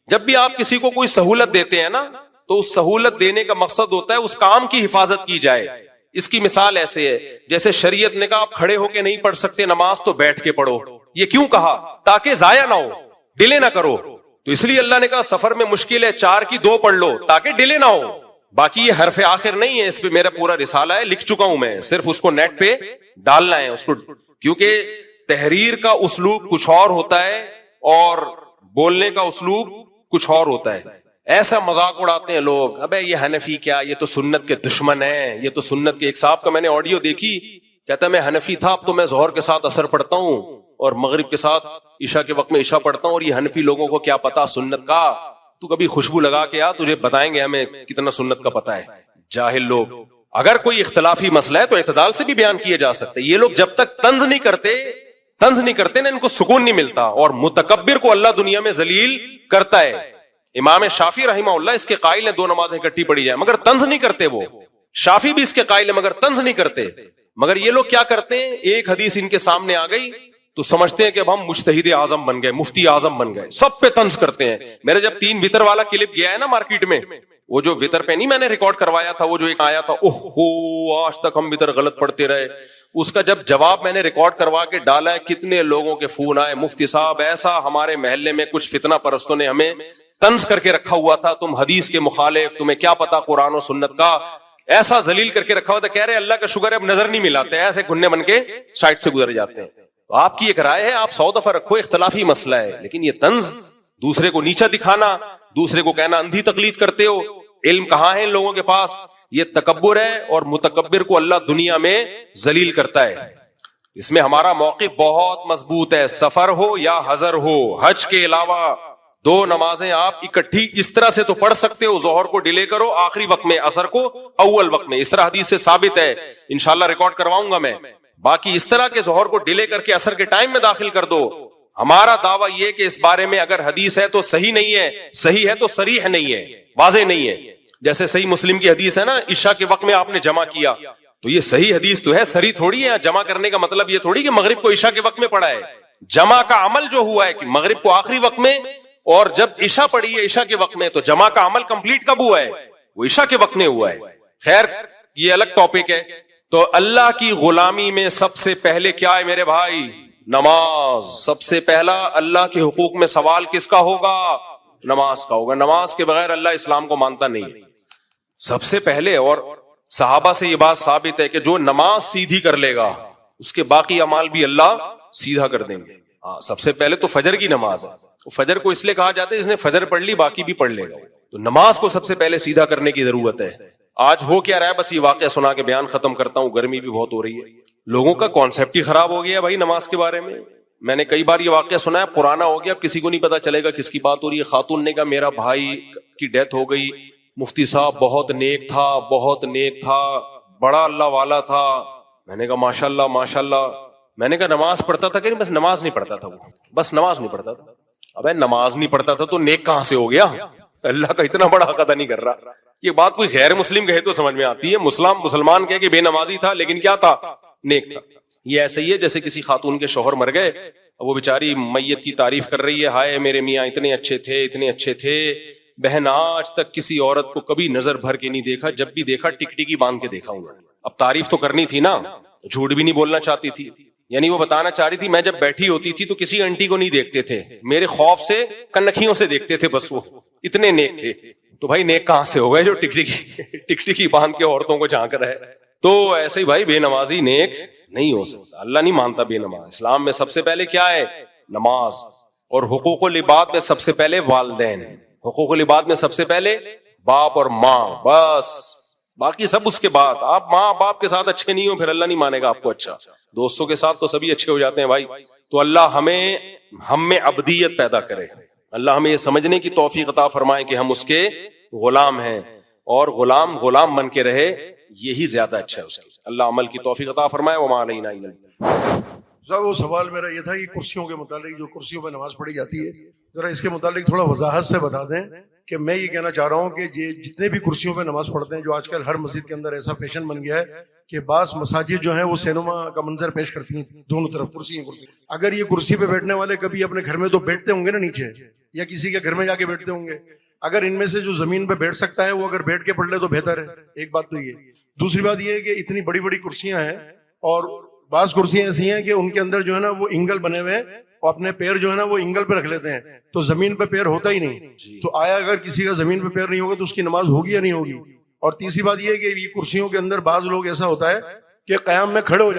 جب بھی آپ کسی کو کوئی سہولت دیتے ہیں نا تو اس سہولت دینے کا مقصد ہوتا ہے اس کام کی حفاظت کی جائے. اس کی مثال ایسے ہے جیسے شریعت نے کہا آپ کھڑے ہو کے نہیں پڑھ سکتے نماز تو بیٹھ کے پڑھو. یہ کیوں کہا؟ تاکہ ضائع نہ ہو، ڈیلے نہ کرو. تو اس لیے اللہ نے کہا سفر میں مشکل ہے 4 کی 2 پڑھ لو تاکہ ڈیلے نہ ہو. باقی یہ حرف آخر نہیں ہے، اس پہ میرا پورا رسالہ ہے، لکھ چکا ہوں میں، صرف اس کو نیٹ پہ ڈالنا ہے اس کو. کیونکہ تحریر کا اسلوب کچھ اور ہوتا ہے اور بولنے کا اسلوب کچھ اور ہوتا ہے. ایسا مذاق اڑاتے ہیں لوگ، ابے یہ حنفی کیا، یہ تو سنت کے دشمن ہیں، یہ تو سنت کے. ایک صاحب کا میں نے آڈیو دیکھی، کہتا ہے میں حنفی تھا، اب تو میں ظہر کے ساتھ اثر پڑھتا ہوں اور مغرب کے ساتھ عشاء کے وقت میں عشاء پڑھتا ہوں، اور یہ حنفی لوگوں کو کیا پتا سنت کا. تو کبھی خوشبو لگا کے آ، تجھے بتائیں گے ہمیں کتنا سنت کا پتا ہے. جاہل لوگ. اگر کوئی اختلافی مسئلہ ہے تو اعتدال سے بھی بیان کیے جا سکتے. یہ لوگ جب تک طنز نہیں کرتے نا ان کو سکون نہیں ملتا. اور متکبر کو اللہ دنیا میں ذلیل کرتا ہے. امام شافعی رحمہ اللہ اس کے قائل ہیں 2 نمازیں اکٹھی پڑھی جائیں، مگر طنز نہیں کرتے وہ. شافی بھی اس کے قائل ہیں مگر طنز نہیں کرتے. مگر یہ لوگ کیا کرتے ہیں, ایک حدیث ان کے سامنے آ گئی تو سمجھتے ہیں کہ اب ہم مجتہد اعظم بن گئے, مفتی اعظم بن گئے, سب پہ طنز کرتے ہیں. میرے جب 3 وطر والا کلپ گیا ہے نا مارکیٹ میں, وہ جو وطر پہ نہیں میں نے ریکارڈ کروایا تھا, وہ جو ایک آیا تھا اوہ آج تک ہم وطر غلط پڑھتے رہے, اس کا جب جواب میں نے ریکارڈ کروا کے ڈالا ہے, کتنے لوگوں کے فون آئے, مفتی صاحب ایسا ہمارے محلے میں کچھ فتنہ پرستوں نے ہمیں طنز کر کے رکھا ہوا تھا, تم حدیث کے مخالف, تمہیں کیا پتا قرآن و سنت کا, ایسا ذلیل کر کے رکھا ہوا تھا. کہہ رہے اللہ کا شکر ہے اب نظر نہیں ملاتے, ایسے گھننے بن کے سائٹ سے گزر جاتے ہیں. تو آپ کی ایک رائے ہے, آپ 100 دفعہ رکھو, اختلافی مسئلہ ہے, لیکن یہ طنز, دوسرے کو نیچا دکھانا, دوسرے کو کہنا اندھی تقلید کرتے ہو, علم کہاں ہے ان لوگوں کے پاس, یہ تکبر ہے. اور متکبر کو اللہ دنیا میں ذلیل کرتا ہے. اس میں ہمارا موقف بہت مضبوط ہے, سفر ہو یا حضر ہو, حج کے علاوہ 2 نمازیں آپ اکٹھی اس طرح سے تو پڑھ سکتے ہو, ظہر کو ڈیلے کرو آخری وقت میں, عصر کو اول وقت میں, اس طرح حدیث سے ثابت ہے, انشاءاللہ ریکارڈ کرواؤں گا میں. باقی اس طرح کے ظہر کو ڈیلے کر کے عصر کے ٹائم میں داخل کر دو. ہمارا دعویٰ یہ کہ اس بارے میں اگر حدیث ہے تو صحیح نہیں ہے, صحیح ہے تو صریح نہیں ہے, واضح نہیں ہے. جیسے صحیح مسلم کی حدیث ہے نا, عشاء کے وقت میں آپ نے جمع کیا, تو یہ صحیح حدیث تو ہے, صریح تھوڑی ہے. جمع کرنے کا مطلب یہ تھوڑی کہ مغرب کو عشاء کے وقت میں پڑھا ہے. جمع کا عمل جو ہوا ہے کہ مغرب کو آخری وقت میں, اور جب عشاء پڑھی ہے عشاء کے وقت میں, تو جمع کا عمل کمپلیٹ کب ہوا ہے, وہ عشاء کے وقت میں ہوا ہے. خیر یہ الگ ٹاپک ہے. تو اللہ کی غلامی میں سب سے پہلے کیا ہے میرے بھائی, نماز. سب سے پہلا اللہ کے حقوق میں سوال کس کا ہوگا, نماز کا ہوگا. نماز کے بغیر اللہ اسلام کو مانتا نہیں سب سے پہلے. اور صحابہ سے یہ بات ثابت ہے کہ جو نماز سیدھی کر لے گا اس کے باقی اعمال بھی اللہ سیدھا کر دیں گے. ہاں سب سے پہلے تو فجر کی نماز ہے. فجر کو اس لیے کہا جاتا ہے اس نے فجر پڑھ لی باقی بھی پڑھ لے گا. تو نماز کو سب سے پہلے سیدھا کرنے کی ضرورت ہے. آج ہو کیا رہا ہے, بس یہ واقعہ سنا کے بیان ختم کرتا ہوں, گرمی بھی بہت ہو رہی ہے, لوگوں کا کانسیپٹ ہی خراب ہو گیا بھائی نماز کے بارے میں. میں نے کئی بار یہ واقعہ سنا ہے, پرانا ہو گیا, اب کسی کو نہیں پتا چلے گا کس کی بات ہو رہی ہے. خاتون نے کہا میرا بھائی کی ڈیتھ ہو گئی, مفتی صاحب بہت نیک تھا, بہت نیک تھا, بڑا اللہ والا تھا. میں نے کہا ماشاء اللہ ماشاء اللہ. میں نے کہا نماز پڑھتا تھا کہ بس نماز نہیں پڑھتا تھا, وہ بس نماز نہیں پڑھتا تھا. ابے نماز نہیں پڑھتا تھا تو نیک کہاں سے ہو گیا, اللہ کا اتنا بڑا حق ادا نہیں کر رہا. یہ بات کوئی غیر مسلم کہے تو سمجھ میں آتی ہے, مسلمان کہے کہ بے نمازی تھا لیکن کیا تھا, نیک تھا. یہ ایسے ہی ہے جیسے کسی خاتون کے شوہر مر گئے, وہ بیچاری میت کی تعریف کر رہی ہے, ہائے میرے میاں اتنے اچھے تھے, اتنے اچھے تھے. بہن آج تک کسی عورت کو کبھی نظر بھر کے نہیں دیکھا, جب بھی دیکھا ٹکٹکی باندھ کے دیکھا ہوں. اب تعریف تو کرنی تھی نا, جھوٹ بھی نہیں بولنا چاہتی تھی. یعنی وہ بتانا چاہ رہی تھی میں جب بیٹھی ہوتی تھی تو کسی آنٹی کو نہیں دیکھتے تھے, میرے خوف سے کنکھیوں سے دیکھتے تھے, بس وہ اتنے نیک تھے. تو بھائی نیک کہاں سے ہو گئے جو ٹکٹکی باندھ کے عورتوں کو جھانک رہے. تو ایسے ہی بھائی بے نمازی نیک نہیں ہو سکتا, اللہ نہیں مانتا بے نماز. اسلام میں سب سے پہلے کیا ہے, نماز. اور حقوق العباد میں سب سے پہلے والدین, حقوق العباد میں سب سے پہلے باپ اور ماں, بس باقی سب اس کے بعد. آپ ماں باپ کے ساتھ اچھے نہیں ہو پھر اللہ نہیں مانے گا آپ کو اچھا. دوستوں کے ساتھ تو سبھی اچھے ہو جاتے ہیں بھائی. تو اللہ ہم میں عبدیت پیدا کرے, اللہ ہمیں یہ سمجھنے کی توفیق عطا فرمائے کہ ہم اس کے غلام ہیں, اور غلام بن کے رہے, یہی زیادہ اچھا ہے اس کے. اللہ عمل کی توفیق عطا فرمائے. وما علینا الا البلاغ. صاحب وہ سوال میرا یہ تھا کہ کرسیوں کے متعلق, جو کرسیوں پہ نماز پڑھی جاتی ہے, ذرا اس کے متعلق تھوڑا وضاحت سے بتا دیں کہ میں یہ کہنا چاہ رہا ہوں کہ جتنے بھی کرسیوں پہ نماز پڑھتے ہیں, جو آج کل ہر مسجد کے اندر ایسا فیشن بن گیا ہے کہ بعض مساجد جو ہیں وہ سینما کا منظر پیش کرتی ہیں, دونوں طرف کرسی. اگر یہ کرسی پہ بیٹھنے والے کبھی اپنے گھر میں تو بیٹھتے ہوں گے نا نیچے, یا کسی کے گھر میں جا کے بیٹھتے ہوں گے, اگر ان میں سے جو زمین پہ بیٹھ سکتا ہے وہ اگر بیٹھ کے پڑھ لے تو بہتر ہے. ایک بات تو یہ. دوسری بات یہ ہے کہ اتنی بڑی بڑی کرسیاں ہیں, اور بعض کرسیاں ایسی ہیں کہ ان کے اندر جو ہے نا وہ انگل بنے ہوئے ہیں, اور اپنے پیر جو ہے نا وہ انگل پہ رکھ لیتے ہیں, تو زمین پہ پیر ہوتا ہی نہیں. تو آیا اگر کسی کا زمین پہ پیر نہیں ہوگا تو اس کی نماز ہوگی یا نہیں ہوگی؟ اور تیسری بات یہ ہے کہ یہ کرسیوں کے اندر بعض لوگ ایسا ہوتا ہے کہ قیام میں کھڑے ہو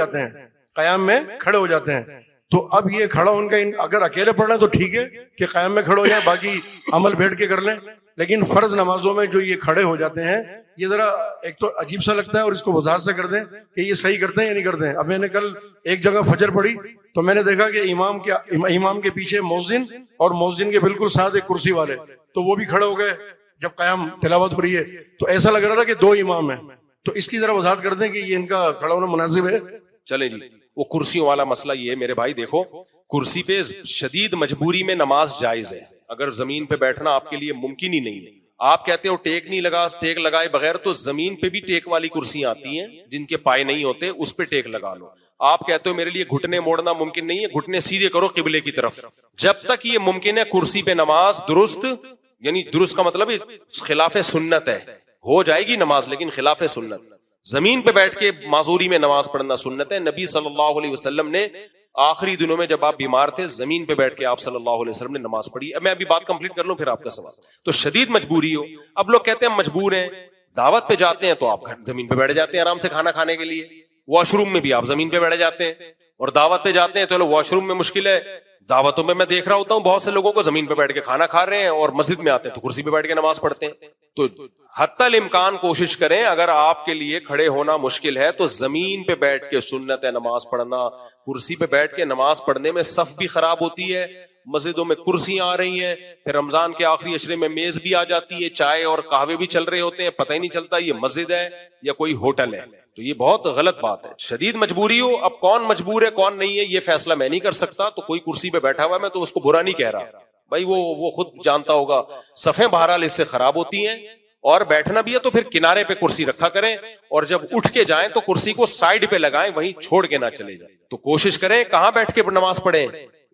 جاتے ہیں, تو اب یہ کھڑا ان کا اگر اکیلے پڑھ رہے ہیں تو ٹھیک ہے کہ قیام میں کھڑے ہو جائیں, باقی عمل بیٹھ کے کر لیں. لیکن فرض نمازوں میں جو یہ کھڑے ہو جاتے ہیں, یہ ذرا ایک تو عجیب سا لگتا ہے, اور اس کو وضاحت سے کر دیں کہ یہ صحیح کرتے ہیں یا نہیں کرتے ہیں. اب میں نے کل ایک جگہ فجر پڑھی تو میں نے دیکھا کہ امام کے پیچھے مؤذن, اور مؤذن کے بالکل ساتھ ایک کرسی والے, تو وہ بھی کھڑے ہو گئے جب قیام تلاوت پڑھی ہے, تو ایسا لگ رہا تھا کہ 2 امام ہیں. تو اس کی ذرا وضاحت کر دیں کہ یہ ان کا کھڑا ہونا مناسب ہے. چلے جی, وہ کرسیوں والا مسئلہ یہ ہے میرے بھائی, دیکھو کرسی پہ شدید مجبوری میں نماز جائز ہے. اگر زمین پہ بیٹھنا آپ کے لیے ممکن ہی نہیں ہے, آپ کہتے ہو ٹیک نہیں لگا، ٹیک لگائے بغیر، تو زمین پہ بھی ٹیک والی کرسیاں آتی ہیں جن کے پائے نہیں ہوتے، اس پہ ٹیک لگا لو. آپ کہتے ہو میرے لیے گھٹنے موڑنا ممکن نہیں ہے، گھٹنے سیدھے کرو قبلے کی طرف. جب تک یہ ممکن ہے کرسی پہ نماز درست، یعنی درست کا مطلب خلاف سنت ہے، ہو جائے گی نماز لیکن خلاف سنت. زمین پہ بیٹھ کے معذوری میں نماز پڑھنا سنت ہے. نبی صلی اللہ علیہ وسلم نے آخری دنوں میں جب آپ بیمار تھے زمین پہ بیٹھ کے آپ صلی اللہ علیہ وسلم نے نماز پڑھی. اب میں ابھی بات کمپلیٹ کر لوں پھر آپ کا سوال. تو شدید مجبوری ہو، اب لوگ کہتے ہیں مجبور ہیں، دعوت پہ جاتے ہیں تو آپ زمین پہ بیٹھ جاتے ہیں آرام سے کھانا کھانے کے لیے، واش روم میں بھی آپ زمین پہ بیٹھ جاتے ہیں، اور دعوت پہ جاتے ہیں تو واش روم میں مشکل ہے. دعوتوں میں دیکھ رہا ہوتا ہوں بہت سے لوگوں کو زمین پہ بیٹھ کے کھانا کھا رہے ہیں، اور مسجد میں آتے ہیں تو کرسی پہ بیٹھ کے نماز پڑھتے ہیں. تو حتی الامکان کوشش کریں، اگر آپ کے لیے کھڑے ہونا مشکل ہے تو زمین پہ بیٹھ کے سنت ہے نماز پڑھنا. کرسی پہ بیٹھ کے نماز پڑھنے میں صف بھی خراب ہوتی ہے، مسجدوں میں کرسیاں آ رہی ہیں، پھر رمضان کے آخری عشرے میں میز بھی آ جاتی ہے، چائے اور قہوے بھی چل رہے ہوتے ہیں، پتہ ہی نہیں چلتا یہ مسجد ہے یا کوئی ہوٹل ہے. تو یہ بہت غلط بات ہے. شدید مجبوری ہو، اب کون مجبور ہے کون نہیں ہے یہ فیصلہ میں نہیں کر سکتا. تو کوئی کرسی پہ بیٹھا ہوا ہے میں تو اس کو برا نہیں کہہ رہا بھائی، وہ خود جانتا ہوگا. صفیں بہرحال اس سے خراب ہوتی ہیں، اور بیٹھنا بھی ہے تو پھر کنارے پہ کرسی رکھا کریں، اور جب اٹھ کے جائیں تو کرسی کو سائڈ پہ لگائیں، وہیں چھوڑ کے نہ چلے جائیں. تو کوشش کریں کہاں بیٹھ کے نماز پڑھیں،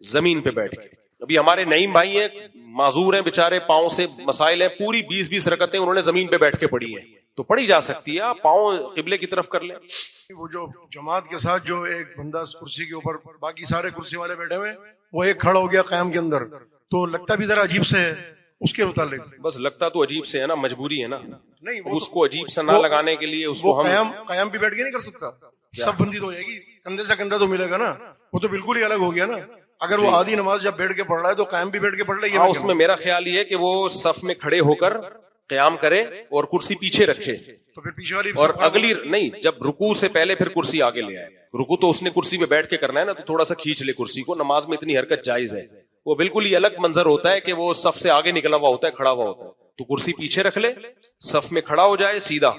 زمین پہ بیٹھ کے. ابھی ہمارے نعیم بھائی ہیں، معذور ہیں بےچارے، پاؤں سے مسائل ہیں، پوری 20 رکعتیں انہوں نے زمین پہ بیٹھ کے پڑھی ہیں. تو پڑھی جا سکتی ہے، آپ پاؤں قبلے کی طرف کر لیں. وہ جو جماعت کے ساتھ جو ایک بندہ کرسی کے اوپر، باقی سارے کرسی والے بیٹھے ہوئے، وہ ایک کھڑا ہو گیا قیام کے اندر، تو لگتا بھی ذرا عجیب سے ہے اس کے متعلق. بس لگتا تو عجیب سے ہے نا، مجبوری ہے نا. نہیں، اس کو عجیب سے نہ لگانے کے لیے اس کو ہم قیام بھی بیٹھ کے نہیں کر سکتا، سب بندی تو ہو جائے گی، کندھے سے کندھا تو ملے گا نا، وہ تو بالکل ہی الگ ہو گیا نا. اگر وہ آدھی نماز جب بیٹھ کے پڑھ رہا ہے تو قائم بھی بیٹھ کے پڑھ لے. اس میں میرا خیال یہ ہے کہ وہ صف میں کھڑے ہو کر قیام کرے اور کرسی پیچھے رکھے، تو پھر پیچھے والی اور اگلی نہیں، جب رکوع سے پہلے پھر کرسی آگے لے آئے. رکوع تو اس نے کرسی پہ بیٹھ کے کرنا ہے نا، تو تھوڑا سا کھینچ لے کرسی کو. نماز میں اتنی حرکت جائز ہے. وہ بالکل ہی الگ منظر ہوتا ہے کہ وہ صف سے آگے نکلا ہوا ہوتا ہے، کھڑا ہوا ہوتا ہے. تو کرسی پیچھے رکھ لے، صف میں کھڑا ہو جائے سیدھا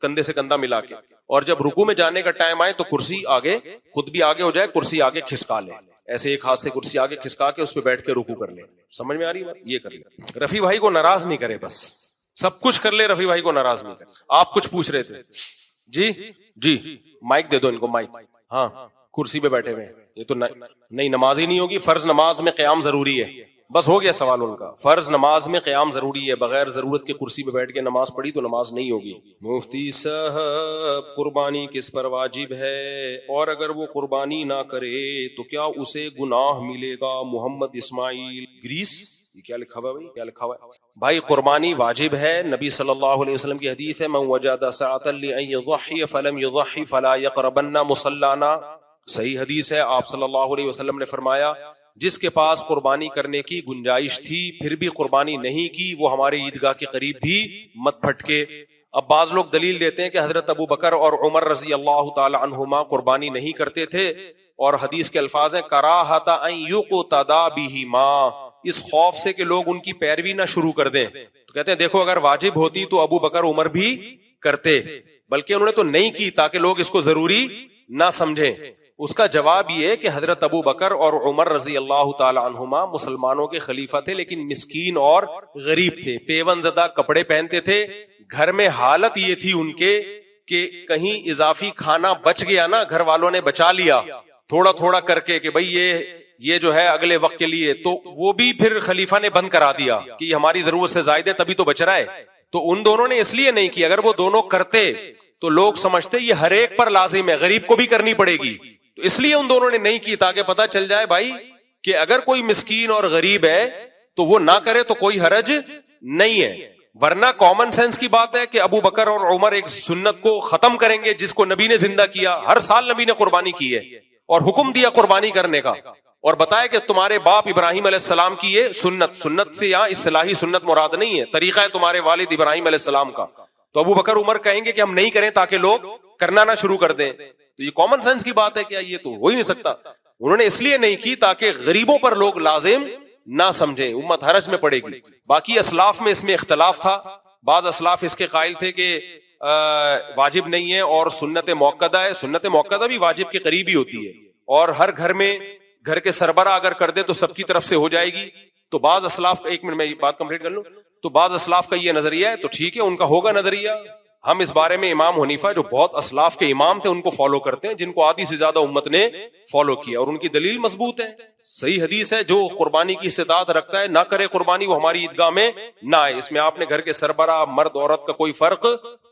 کندھے سے کندھا ملا کے، اور جب رکوع میں جانے کا ٹائم آئے تو کرسی آگے، خود بھی آگے ہو جائے، کرسی آگے کھسکا لے، ایسے ایک ہاتھ سے کرسی آگے کھسکا کے اس پہ بیٹھ کے رکوع کر لے. سمجھ میں آ رہی بات؟ یہ کر لے. رفیع بھائی کو ناراض نہیں کرے، بس سب کچھ کر لے، رفیع بھائی کو ناراض نہیں کرے. آپ کچھ پوچھ رہے تھے؟ جی مائک دے دو ان کو، مائک. ہاں کرسی پہ بیٹھے ہوئے، یہ تو نہیں نماز ہی نہیں ہوگی. فرض نماز میں قیام ضروری ہے، بس ہو گیا سوال ان کا. فرض نماز میں قیام ضروری ہے، بغیر ضرورت کے کرسی پہ بیٹھ کے نماز پڑھی تو نماز نہیں ہوگی. مفتی صاحب قربانی کس پر واجب ہے، اور اگر وہ قربانی نہ کرے تو کیا اسے گناہ ملے گا؟ محمد اسماعیل گریس. یہ کیا لکھا ہوا ہے کیا لکھا ہوا ہے بھائی؟ قربانی واجب ہے. نبی صلی اللہ علیہ وسلم کی حدیث ہے، من وجد سعۃ لأن يضحي فلم يضحي فلا يقربن مصلانا. صحیح حدیث ہے. آپ صلی اللہ علیہ وسلم نے فرمایا جس کے پاس قربانی کرنے کی گنجائش تھی پھر بھی قربانی نہیں کی، وہ ہمارے عیدگاہ کے قریب بھی مت پھٹکے. اب بعض لوگ دلیل دیتے ہیں کہ حضرت ابو بکر اور عمر رضی اللہ تعالی عنہما قربانی نہیں کرتے تھے، اور حدیث کے الفاظ ہیں کراہۃ ان یقتدی بہما، اس خوف سے کہ لوگ ان کی پیروی نہ شروع کر دیں. تو کہتے ہیں دیکھو اگر واجب ہوتی تو ابو بکر عمر بھی کرتے، بلکہ انہوں نے تو نہیں کی تاکہ لوگ اس کو ضروری نہ سمجھیں. اس کا جواب یہ ہے کہ حضرت ابو بکر اور عمر رضی اللہ تعالی عنہما مسلمانوں کے خلیفہ تھے، لیکن مسکین اور غریب تھے، پیون زدہ کپڑے پہنتے تھے. گھر میں حالت یہ تھی ان کے کہ کہیں اضافی کھانا بچ گیا نا، گھر والوں نے بچا لیا تھوڑا تھوڑا کر کے کہ بھئی یہ جو ہے اگلے وقت کے لیے، تو وہ بھی پھر خلیفہ نے بند کرا دیا کہ یہ ہماری ضرورت سے زائد ہے تبھی تو بچ رہا ہے. تو ان دونوں نے اس لیے نہیں کی. اگر وہ دونوں کرتے تو لوگ سمجھتے یہ ہر ایک پر لازم ہے، غریب کو بھی کرنی پڑے گی. تو اس لیے ان دونوں نے نہیں کی تاکہ پتہ چل جائے بھائی کہ اگر کوئی مسکین اور غریب ہے تو وہ نہ کرے تو کوئی حرج نہیں ہے. ورنہ کامن سینس کی بات ہے کہ ابو بکر اور عمر ایک سنت کو ختم کریں گے جس کو نبی نے زندہ کیا. ہر سال نبی نے قربانی کی ہے اور حکم دیا قربانی کرنے کا، اور بتایا کہ تمہارے باپ ابراہیم علیہ السلام کی یہ سنت سے یہاں اصطلاحی سنت مراد نہیں ہے، طریقہ ہے تمہارے والد ابراہیم علیہ السلام کا. تو ابو بکر عمر کہیں گے کہ ہم نہیں کریں تاکہ لوگ کرنا نہ شروع کر دیں. تو یہ کامن سینس کی بات ہے، کیا یہ تو ہو ہی نہیں سکتا. انہوں نے اس لیے نہیں کی تاکہ غریبوں پر لوگ لازم نہ سمجھیں، امت حرج میں پڑے گی. باقی اسلاف میں اس میں اختلاف تھا. بعض اسلاف اس کے قائل تھے کہ واجب نہیں ہے اور سنت موقدہ ہے. سنت موقدہ بھی واجب کے قریب ہی ہوتی ہے، اور ہر گھر میں گھر کے سربراہ اگر کر دے تو سب کی طرف سے ہو جائے گی. تو بعض اسلاف کا، ایک منٹ میں بات کمپلیٹ کر لوں، تو بعض اسلاف کا یہ نظریہ ہے، تو ٹھیک ہے ان کا ہوگا نظریہ. ہم اس بارے میں امام حنیفہ جو بہت اسلاف کے امام تھے ان کو فالو کرتے ہیں، جن کو آدھی سے زیادہ امت نے فالو کیا، اور ان کی دلیل مضبوط ہے. صحیح حدیث ہے، جو قربانی کی استطاعت رکھتا ہے نہ کرے قربانی، وہ ہماری عیدگاہ میں نہ آئے. اس میں آپ نے گھر کے سربراہ مرد عورت کا کوئی فرق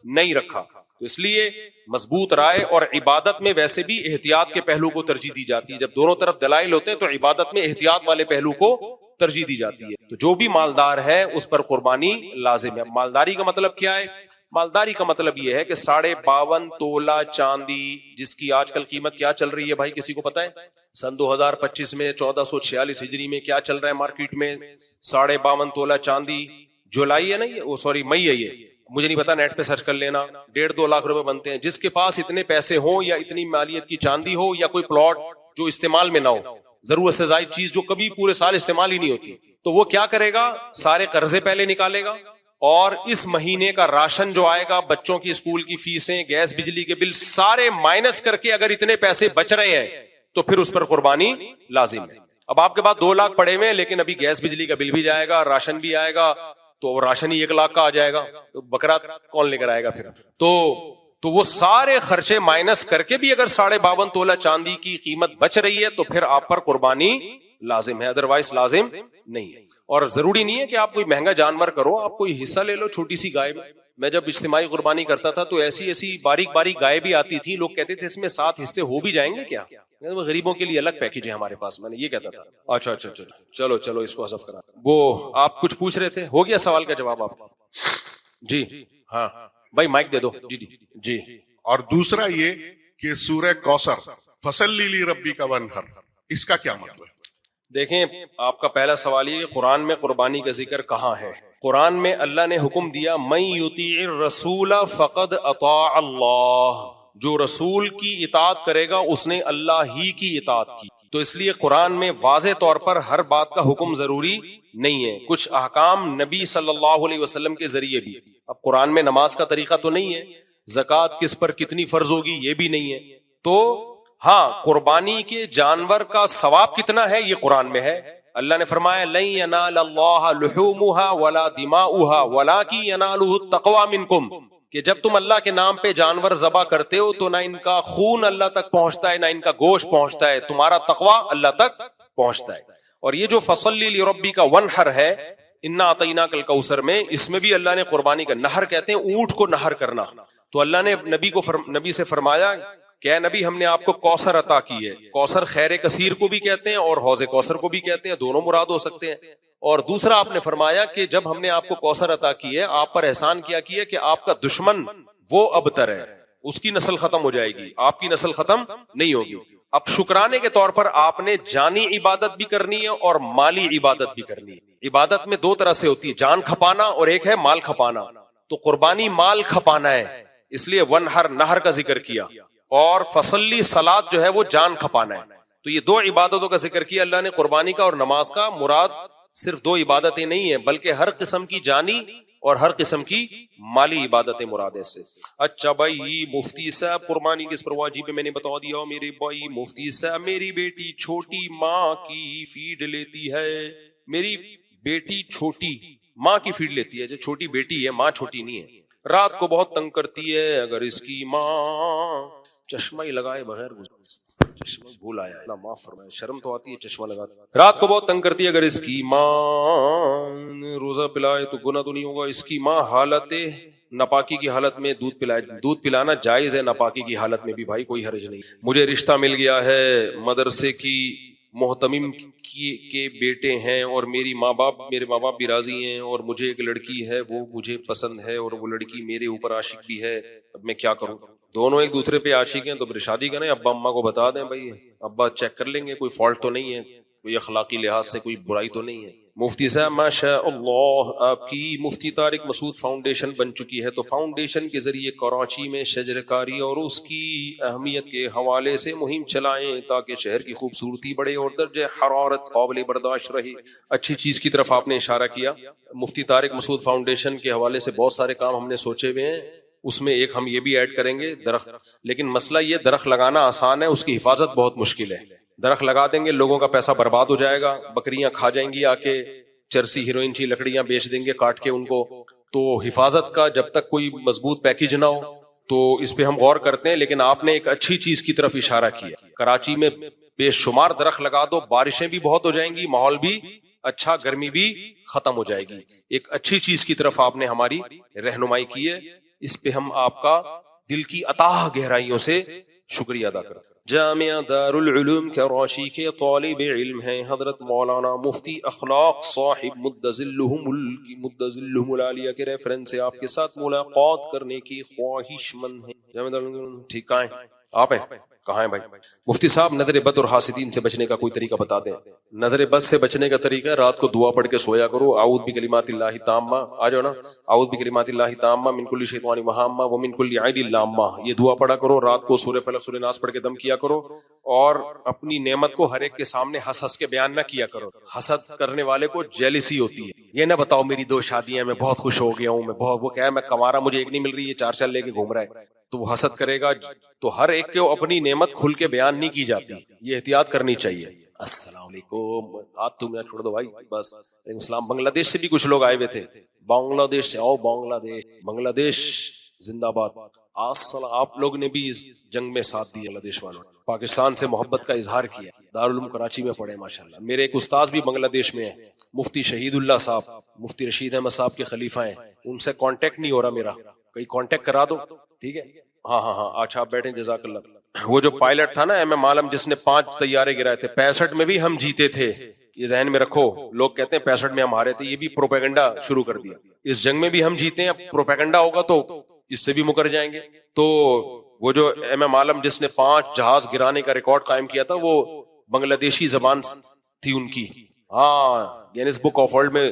نہیں رکھا. تو اس لیے مضبوط رائے. اور عبادت میں ویسے بھی احتیاط کے پہلو کو ترجیح دی جاتی ہے. جب دونوں طرف دلائل ہوتے ہیں تو عبادت میں احتیاط والے پہلو کو ترجیح دی جاتی ہے. تو جو بھی مالدار ہے اس پر قربانی لازم ہے. مالداری کا مطلب کیا ہے؟ مالداری کا مطلب یہ ہے کہ 52.5 تولہ چاندی، جس کی آج کل قیمت کیا چل رہی ہے بھائی کسی کو پتا ہے؟ سن 2025 میں 1446 ہجری میں کیا چل رہا ہے مارکیٹ میں؟ 52.5 تولہ چاندی. جولائی ہے نا یہ، وہ سوری مئی ہے، یہ مجھے نہیں پتا، نیٹ پہ سرچ کر لینا. 1.5-2 لاکھ روپے بنتے ہیں. جس کے پاس اتنے پیسے ہوں یا اتنی مالیت کی چاندی ہو یا کوئی پلاٹ جو استعمال میں نہ ہو، ضرورت سے زائد چیز جو کبھی پورے سال استعمال ہی نہیں ہوتی، تو وہ کیا کرے گا؟ سارے قرضے پہلے نکالے گا، اور اس مہینے کا راشن جو آئے گا، بچوں کی اسکول کی فیسیں، گیس بجلی کے بل سارے مائنس کر کے اگر اتنے پیسے بچ رہے ہیں تو پھر اس پر قربانی لازم ہے. اب آپ کے پاس 2 لاکھ پڑے ہوئے ہیں لیکن ابھی گیس بجلی کا بل بھی جائے گا، راشن بھی آئے گا، تو راشن ہی 1 لاکھ کا آ جائے گا، تو بکرا کون لے کر آئے گا پھر؟ تو وہ سارے خرچے مائنس کر کے بھی اگر 52.5 تولہ چاندی کی قیمت بچ رہی ہے تو پھر آپ پر قربانی لازم ہے، ادروائز لازم نہیں ہے. اور ضروری نہیں ہے کہ آپ کوئی مہنگا جانور کرو، آپ کوئی حصہ لے لو چھوٹی سی گائے میں. میں جب اجتماعی قربانی کرتا تھا تو ایسی باریک باریک گائے بھی آتی تھی، لوگ کہتے تھے اس میں 7 حصے ہو بھی جائیں گے کیا؟ غریبوں کے لیے الگ پیکیج ہے ہمارے پاس. میں نے یہ کہتا تھا. اچھا چلو اس کو حذف کرا. وہ آپ کچھ پوچھ رہے تھے، ہو گیا سوال کا جواب آپ کا؟ جی ہاں بھائی مائک دے دو. جی. اور دوسرا یہ کہ سورہ کوثر فصلی لی ربی کا ونہر، اس کا کیا مطلب ہے؟ دیکھیں، آپ کا پہلا سوال یہ کہ قرآن میں قربانی کا ذکر کہاں ہے؟ قرآن میں اللہ نے حکم دیا من یطیع الرسول فقد اطاع اللہ، جو رسول کی اطاعت کرے گا اس نے اللہ ہی کی اطاعت کی. تو اس لیے قرآن میں واضح طور پر ہر بات کا حکم ضروری نہیں ہے. کچھ احکام نبی صلی اللہ علیہ وسلم کے ذریعے بھی. اب قرآن میں نماز کا طریقہ تو نہیں ہے، زکوٰۃ کس پر کتنی فرض ہوگی یہ بھی نہیں ہے. تو ہاں، قربانی کے جانور کا ثواب کتنا ہے یہ قرآن میں ہے. اللہ نے فرمایا لن ینال اللہ لحومها ولا دماؤها ولکن ینالہ التقوی منکم، کہ جب تم اللہ کے نام پہ جانور ذبح کرتے ہو تو نہ ان کا خون اللہ تک پہنچتا ہے نہ ان کا گوشت پہنچتا ہے، تمہارا تقوی اللہ تک پہنچتا ہے. اور یہ جو فصلی لربی کا ونحر ہے انا اعطیناک الکوثر میں، اس میں بھی اللہ نے قربانی کا نہر کہتے ہیں اونٹ کو نہر کرنا. تو اللہ نے نبی سے فرمایا کہ اے نبی ہم نے آپ کو کوثر عطا کی ہے. کوثر خیر کثیر کو بھی کہتے ہیں اور حوض کوثر کو بھی کہتے ہیں، دونوں مراد ہو سکتے ہیں. اور دوسرا آپ نے فرمایا کہ جب ہم نے آپ کو کوثر عطا کی ہے، آپ پر احسان کیا کہ آپ کا دشمن وہ ابتر ہے، اس کی نسل ختم ہو جائے گی، آپ کی نسل ختم نہیں ہوگی. اب شکرانے کے طور پر آپ نے جانی عبادت بھی کرنی ہے اور مالی عبادت بھی کرنی ہے. عبادت میں 2 طرح سے ہوتی ہے، جان کھپانا اور ایک ہے مال کھپانا. تو قربانی مال کھپانا ہے، اس لیے ونہر نہر کا ذکر کیا، اور فصلی صلاۃ جو ہے وہ جان کھپانا ہے. تو یہ 2 عبادتوں کا ذکر کیا اللہ نے، قربانی کا اور نماز کا. مراد صرف 2 عبادتیں نہیں ہیں بلکہ ہر قسم کی جانی اور ہر قسم کی مالی عبادتیں مراد ہے اس سے. اچھا بھائی مفتی صاحب قربانی کس پر واجب ہے میں نے بتا دیا. میرے بھائی مفتی صاحب، میری بیٹی چھوٹی ماں کی فیڈ لیتی ہے. میری بیٹی چھوٹی ماں کی فیڈ لیتی ہے. جو چھوٹی بیٹی ہے، ماں چھوٹی نہیں ہے. رات کو بہت تنگ کرتی ہے، اگر اس کی ماں چشمہ ہی لگائے بغیر چشمہ بھول آیا ہے، معاف فرمائے، شرم تو آتی ہے چشمہ لگاتے. رات کو بہت تنگ کرتی ہے، اگر اس کی ماں روزہ پلائے تو گناہ تو نہیں ہوگا. اس کی ماں حالت ناپاکی کی حالت میں دودھ پلائے. دودھ پلانا جائز ہے ناپاکی کی حالت میں بھی بھائی، کوئی حرج نہیں. مجھے رشتہ مل گیا ہے، مدرسے کی محتمم کے بیٹے ہیں اور میرے ماں باپ بھی راضی ہیں، اور مجھے ایک لڑکی ہے وہ مجھے پسند ہے اور وہ لڑکی میرے اوپر عاشق بھی ہے. اب میں کیا کروں؟ دونوں ایک دوسرے پہ عاشق ہیں تو پھر شادی کریں. ابا اماں کو بتا دیں بھائی، ابا چیک کر لیں گے، کوئی فالٹ تو نہیں ہے، کوئی اخلاقی لحاظ سے کوئی برائی تو نہیں ہے. مفتی صاحب ماشاء اللہ آپ کی مفتی طارق مسعود فاؤنڈیشن بن چکی ہے، تو فاؤنڈیشن کے ذریعے کراچی میں شجر کاری اور اس کی اہمیت کے حوالے سے مہم چلائیں تاکہ شہر کی خوبصورتی بڑھے اور درجہ حرارت قابل برداشت رہے. اچھی چیز کی طرف آپ نے اشارہ کیا. مفتی طارق مسعود فاؤنڈیشن کے حوالے سے بہت سارے کام ہم نے سوچے ہوئے ہیں، اس میں ایک ہم یہ بھی ایڈ کریں گے درخت. لیکن مسئلہ یہ درخت لگانا آسان ہے، اس کی حفاظت بہت مشکل ہے. درخت لگا دیں گے, لوگوں کا پیسہ برباد ہو جائے گا, بکریاں کھا جائیں گی آ کے, چرسی ہیروئن کی لکڑیاں بیچ دیں گے کاٹ کے ان کو. تو حفاظت کا جب تک کوئی مضبوط پیکج نہ ہو تو اس پہ ہم غور کرتے ہیں. لیکن آپ نے ایک اچھی چیز کی طرف اشارہ کیا, کراچی میں بے شمار درخت لگا دو, بارشیں بھی بہت ہو جائیں گی, ماحول بھی اچھا, گرمی بھی ختم ہو جائے گی. ایک اچھی چیز کی طرف آپ نے ہماری رہنمائی کی ہے, اس پہ ہم آپ کا دل کی اتاہ گہرائیوں سے شکریہ ادا کرتے ہیں. جامعہ دارالعلوم کراچی کے طالب علم ہیں حضرت مولانا مفتی اخلاق صاحب مدظلہم العالیہ کے ریفرنس سے آپ کے ساتھ ملاقات کرنے کی خواہش مند ہیں. جامعہ دارالعلوم ٹھیک کہاں ہیں آپ؟ ہیں کہاں ہیں بھائی؟ مفتی صاحب نظر بد اور حاسدین سے بچنے کا کوئی طریقہ بتا دیں. نظر بد سے بچنے کا طریقہ ہے رات کو دعا پڑھ کے سویا کرو, اعوذ بکلمات اللہ تامہ, آ جاؤ نا, اعوذ بکلمات اللہ تامہ من کل شیطان وہامہ ومن کل عین لامہ, یہ دعا پڑھا کرو. رات کو سورہ فلق سورہ ناس پڑھ کے دم کیا کرو, اور اپنی نعمت کو ہر ایک کے سامنے ہنس ہنس کے بیان نہ کیا کرو. حسد کرنے والے کو جیلسی ہوتی ہے, یہ نہ بتاؤ میری 2 شادیاں, میں بہت خوش ہو گیا ہوں, میں بہت, وہ کیا ہے میں کمارا, مجھے ایک نہیں مل رہی, یہ 4 لے کے گھوم رہا ہے, تو وہ حسد کرے گا. تو ہر ایک کو اپنی نعمت کھل کے بیان نہیں کی جاتی, یہ احتیاط کرنی چاہیے. السلام علیکم, ہاتھ تم چھوڑ دو بھائی بس. وعلیکم السلام. بنگلہ دیش سے بھی کچھ لوگ آئے ہوئے تھے, بنگلہ دیش سے آؤ, بنگلہ دیش زندہ باد. آپ لوگ نے بھی اس جنگ میں ساتھ دیا, بنگلہ دیش والوں پاکستان سے محبت کا اظہار کیا. دارالعلوم کراچی میں پڑھے ماشاءاللہ. میرے ایک استاذ بھی بنگلہ دیش میں ہیں, مفتی شہید اللہ صاحب, مفتی رشید احمد صاحب کے خلیفہ ہیں. ان سے کانٹیکٹ نہیں ہو رہا میرا, کہیں کانٹیکٹ کرا دو, ٹھیک ہے. ہاں اچھا آپ بیٹھیں, جزاک اللہ. وہ جو پائلٹ تھا نا ایم عالم, جس نے 5 طیارے گرائے تھے, 65 میں بھی ہم جیتے تھے, یہ ذہن میں رکھو. لوگ کہتے ہیں 65 میں ہم ہارے تھے, یہ بھی پروپیگنڈا شروع کر دیا. اس جنگ میں بھی ہم جیتے ہیں, اب پروپیگنڈا ہوگا تو اس سے بھی مکر جائیں گے. تو وہ جو ایم عالم جس نے 5 جہاز گرانے کا ریکارڈ قائم کیا تھا, وہ بنگلہ دیشی زبان تھی ان کی. ہاں, گینس بک آف ورلڈ میں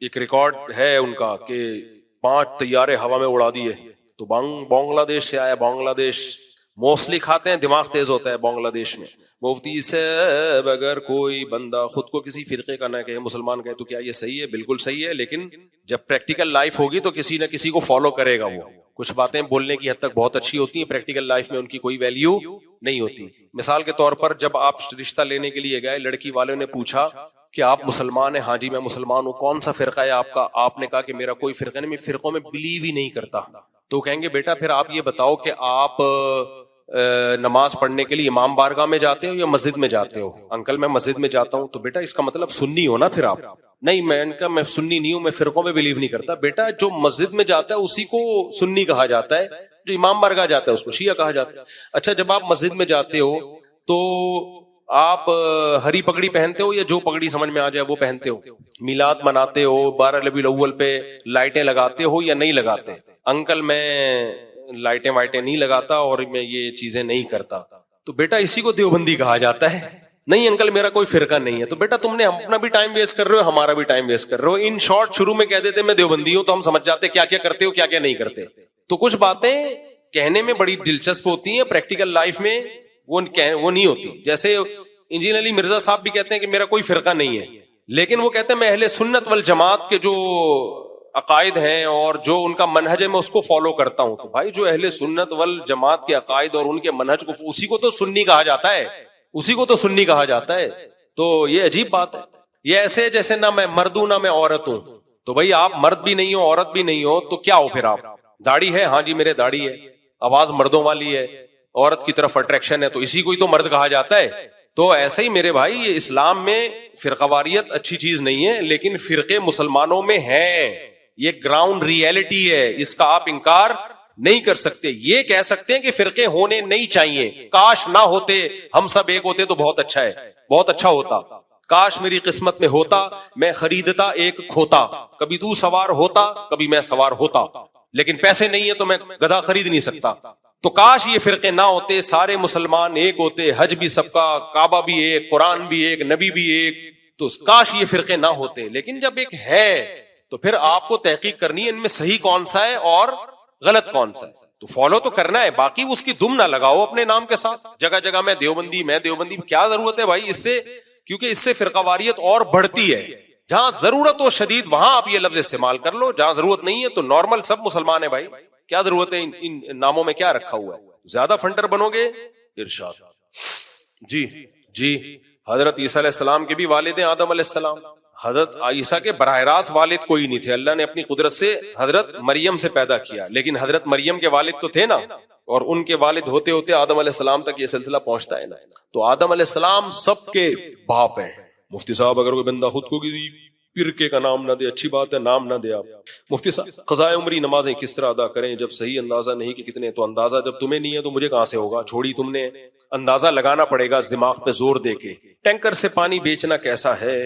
ایک ریکارڈ ہے ان کا کہ 5 طیارے ہوا میں اڑا دیے. تو بنگلہ دیش سے آیا. بنگلہ دیش موسلی کھاتے ہیں, دماغ تیز ہوتا ہے بنگلہ دیش میں. مفتی صاحب اگر کوئی بندہ خود کو کسی فرقے کا نہ کہے, مسلمان کہے, تو کیا یہ صحیح ہے؟ بالکل صحیح ہے, لیکن جب پریکٹیکل لائف ہوگی تو کسی نہ کسی کو فالو کرے گا. وہ کچھ باتیں بولنے کی حد تک بہت اچھی ہوتی ہیں, پریکٹیکل لائف میں ان کی کوئی ویلیو نہیں ہوتی. مثال کے طور پر جب آپ رشتہ لینے کے لیے گئے, لڑکی والوں نے پوچھا کہ آپ مسلمان ہیں؟ ہاں جی میں مسلمان ہوں. کون سا فرقہ ہے آپ کا؟ آپ نے کہا کہ میرا کوئی فرقہ نہیں, میں فرقوں میں بلیو ہی نہیں کرتا. تو کہیں گے بیٹا پھر آپ یہ بتاؤ کہ آپ نماز پڑھنے کے لیے امام بارگاہ میں جاتے ہو یا مسجد میں جاتے ہو؟ انکل میں مسجد میں جاتا ہوں. تو بیٹا اس کا مطلب سنی ہو نا پھر آپ. نہیں میں سنی نہیں ہوں, میں فرقوں میں بلیو نہیں کرتا. بیٹا جو مسجد میں جاتا ہے اسی کو سنی کہا جاتا ہے, جو امام بارگاہ جاتا ہے اس کو شیعہ کہا جاتا ہے. اچھا جب آپ مسجد میں جاتے ہو تو آپ ہری پگڑی پہنتے ہو یا جو پگڑی سمجھ میں آ جائے وہ پہنتے ہو؟ میلاد مناتے ہو, 12 ربیع الاول پہ لائٹیں لگاتے ہو یا نہیں لگاتے؟ انکل میں لائٹیں وائٹیں نہیں لگاتا اور میں یہ چیزیں نہیں کرتا. تو بیٹا اسی کو دیوبندی کہا جاتا ہے. نہیں انکل میرا کوئی فرقہ نہیں ہے. تو بیٹا تم نے اپنا بھی ٹائم ویسٹ کر رہے ہو, ہمارا بھی ٹائم ویسٹ کر رہے ہو. ان شارٹ شروع میں کہہ دیتے میں دیوبندی ہوں تو ہم سمجھ جاتے کیا کیا کرتے ہو کیا کیا نہیں کرتے. تو کچھ باتیں کہنے میں بڑی دلچسپ ہوتی ہیں, پریکٹیکل لائف میں وہ نہیں ہوتی. جیسے انجینئر علی مرزا صاحب بھی کہتے ہیں کہ میرا کوئی فرقہ نہیں ہے, لیکن وہ کہتے ہیں میں اہل سنت والجماعت کے جو عقائد ہیں اور جو ان کا منہج ہے میں اس کو فالو کرتا ہوں. تو بھائی جو اہل سنت والجماعت کے عقائد اور ان کے منہج کو, اسی کو تو سنی کہا جاتا ہے, اسی کو تو سنی کہا جاتا ہے. تو یہ عجیب بات ہے. یہ ایسے جیسے نہ میں مرد ہوں نہ میں عورت ہوں. تو بھائی آپ مرد بھی نہیں ہو عورت بھی نہیں ہو تو کیا ہو پھر آپ؟ داڑھی ہے, ہاں جی میرے داڑھی ہے, آواز مردوں والی ہے, عورت کی طرف اٹریکشن ہے, تو اسی کو ہی تو مرد کہا جاتا ہے. تو ایسے ہی میرے بھائی یہ اسلام میں فرقہ واریت اچھی چیز نہیں ہے, لیکن فرقے مسلمانوں میں ہیں, یہ گراؤنڈ ریئلٹی ہے, اس کا آپ انکار نہیں کر سکتے. یہ کہہ سکتے ہیں کہ فرقے ہونے نہیں چاہیے, کاش نہ ہوتے, ہم سب ایک ہوتے تو بہت اچھا ہے, بہت اچھا ہوتا. کاش میری قسمت میں ہوتا, میں خریدتا ایک کھوتا, کبھی تو سوار ہوتا کبھی میں سوار ہوتا, لیکن پیسے نہیں ہے تو میں گدھا خرید نہیں سکتا. تو کاش یہ فرقے نہ ہوتے, سارے مسلمان ایک ہوتے, حج بھی سب کا, کعبہ بھی ایک, قرآن بھی ایک, نبی بھی ایک. تو کاش یہ فرقے نہ ہوتے. لیکن جب ایک ہے تو پھر آپ کو تحقیق کرنی ہے ان میں صحیح کون سا ہے اور غلط کون سا ہے. تو فالو تو کرنا ہے, باقی اس کی دم نہ لگاؤ اپنے نام کے ساتھ. جگہ جگہ میں دیوبندی کیا ضرورت ہے بھائی اس سے؟ کیونکہ اس سے فرقہ واریت اور بڑھتی ہے. جہاں ضرورت ہو شدید وہاں آپ یہ لفظ استعمال کر لو, جہاں ضرورت نہیں ہے تو نارمل سب مسلمان ہے بھائی, کیا ضرورت ہے ان ناموں میں کیا رکھا ہوا ہے؟ زیادہ فنٹر بنو گے ارشاد. جی جی حضرت عیسیٰ علیہ السلام کے بھی والد ہیں آدم علیہ السلام. حضرت عیسیٰ کے براہ راست والد کوئی نہیں تھے, اللہ نے اپنی قدرت سے حضرت مریم سے پیدا کیا, لیکن حضرت مریم کے والد تو تھے نا, اور ان کے والد ہوتے ہوتے آدم علیہ السلام تک یہ سلسلہ پہنچتا ہے نا. تو آدم علیہ السلام سب کے باپ ہیں. مفتی صاحب اگر کوئی بندہ خود کو کسی پرکے کا نام نہ دے, اچھی بات ہے, نام نہ دے آپ. مفتی صاحب قضائے عمری نمازیں کس طرح ادا کریں جب صحیح اندازہ نہیں کہ کتنے, تو اندازہ جب تمہیں نہیں ہے تو مجھے کہاں سے ہوگا, چھوڑی تم نے, اندازہ لگانا پڑے گا دماغ پہ زور دے کے. ٹینکر سے پانی بیچنا کیسا ہے,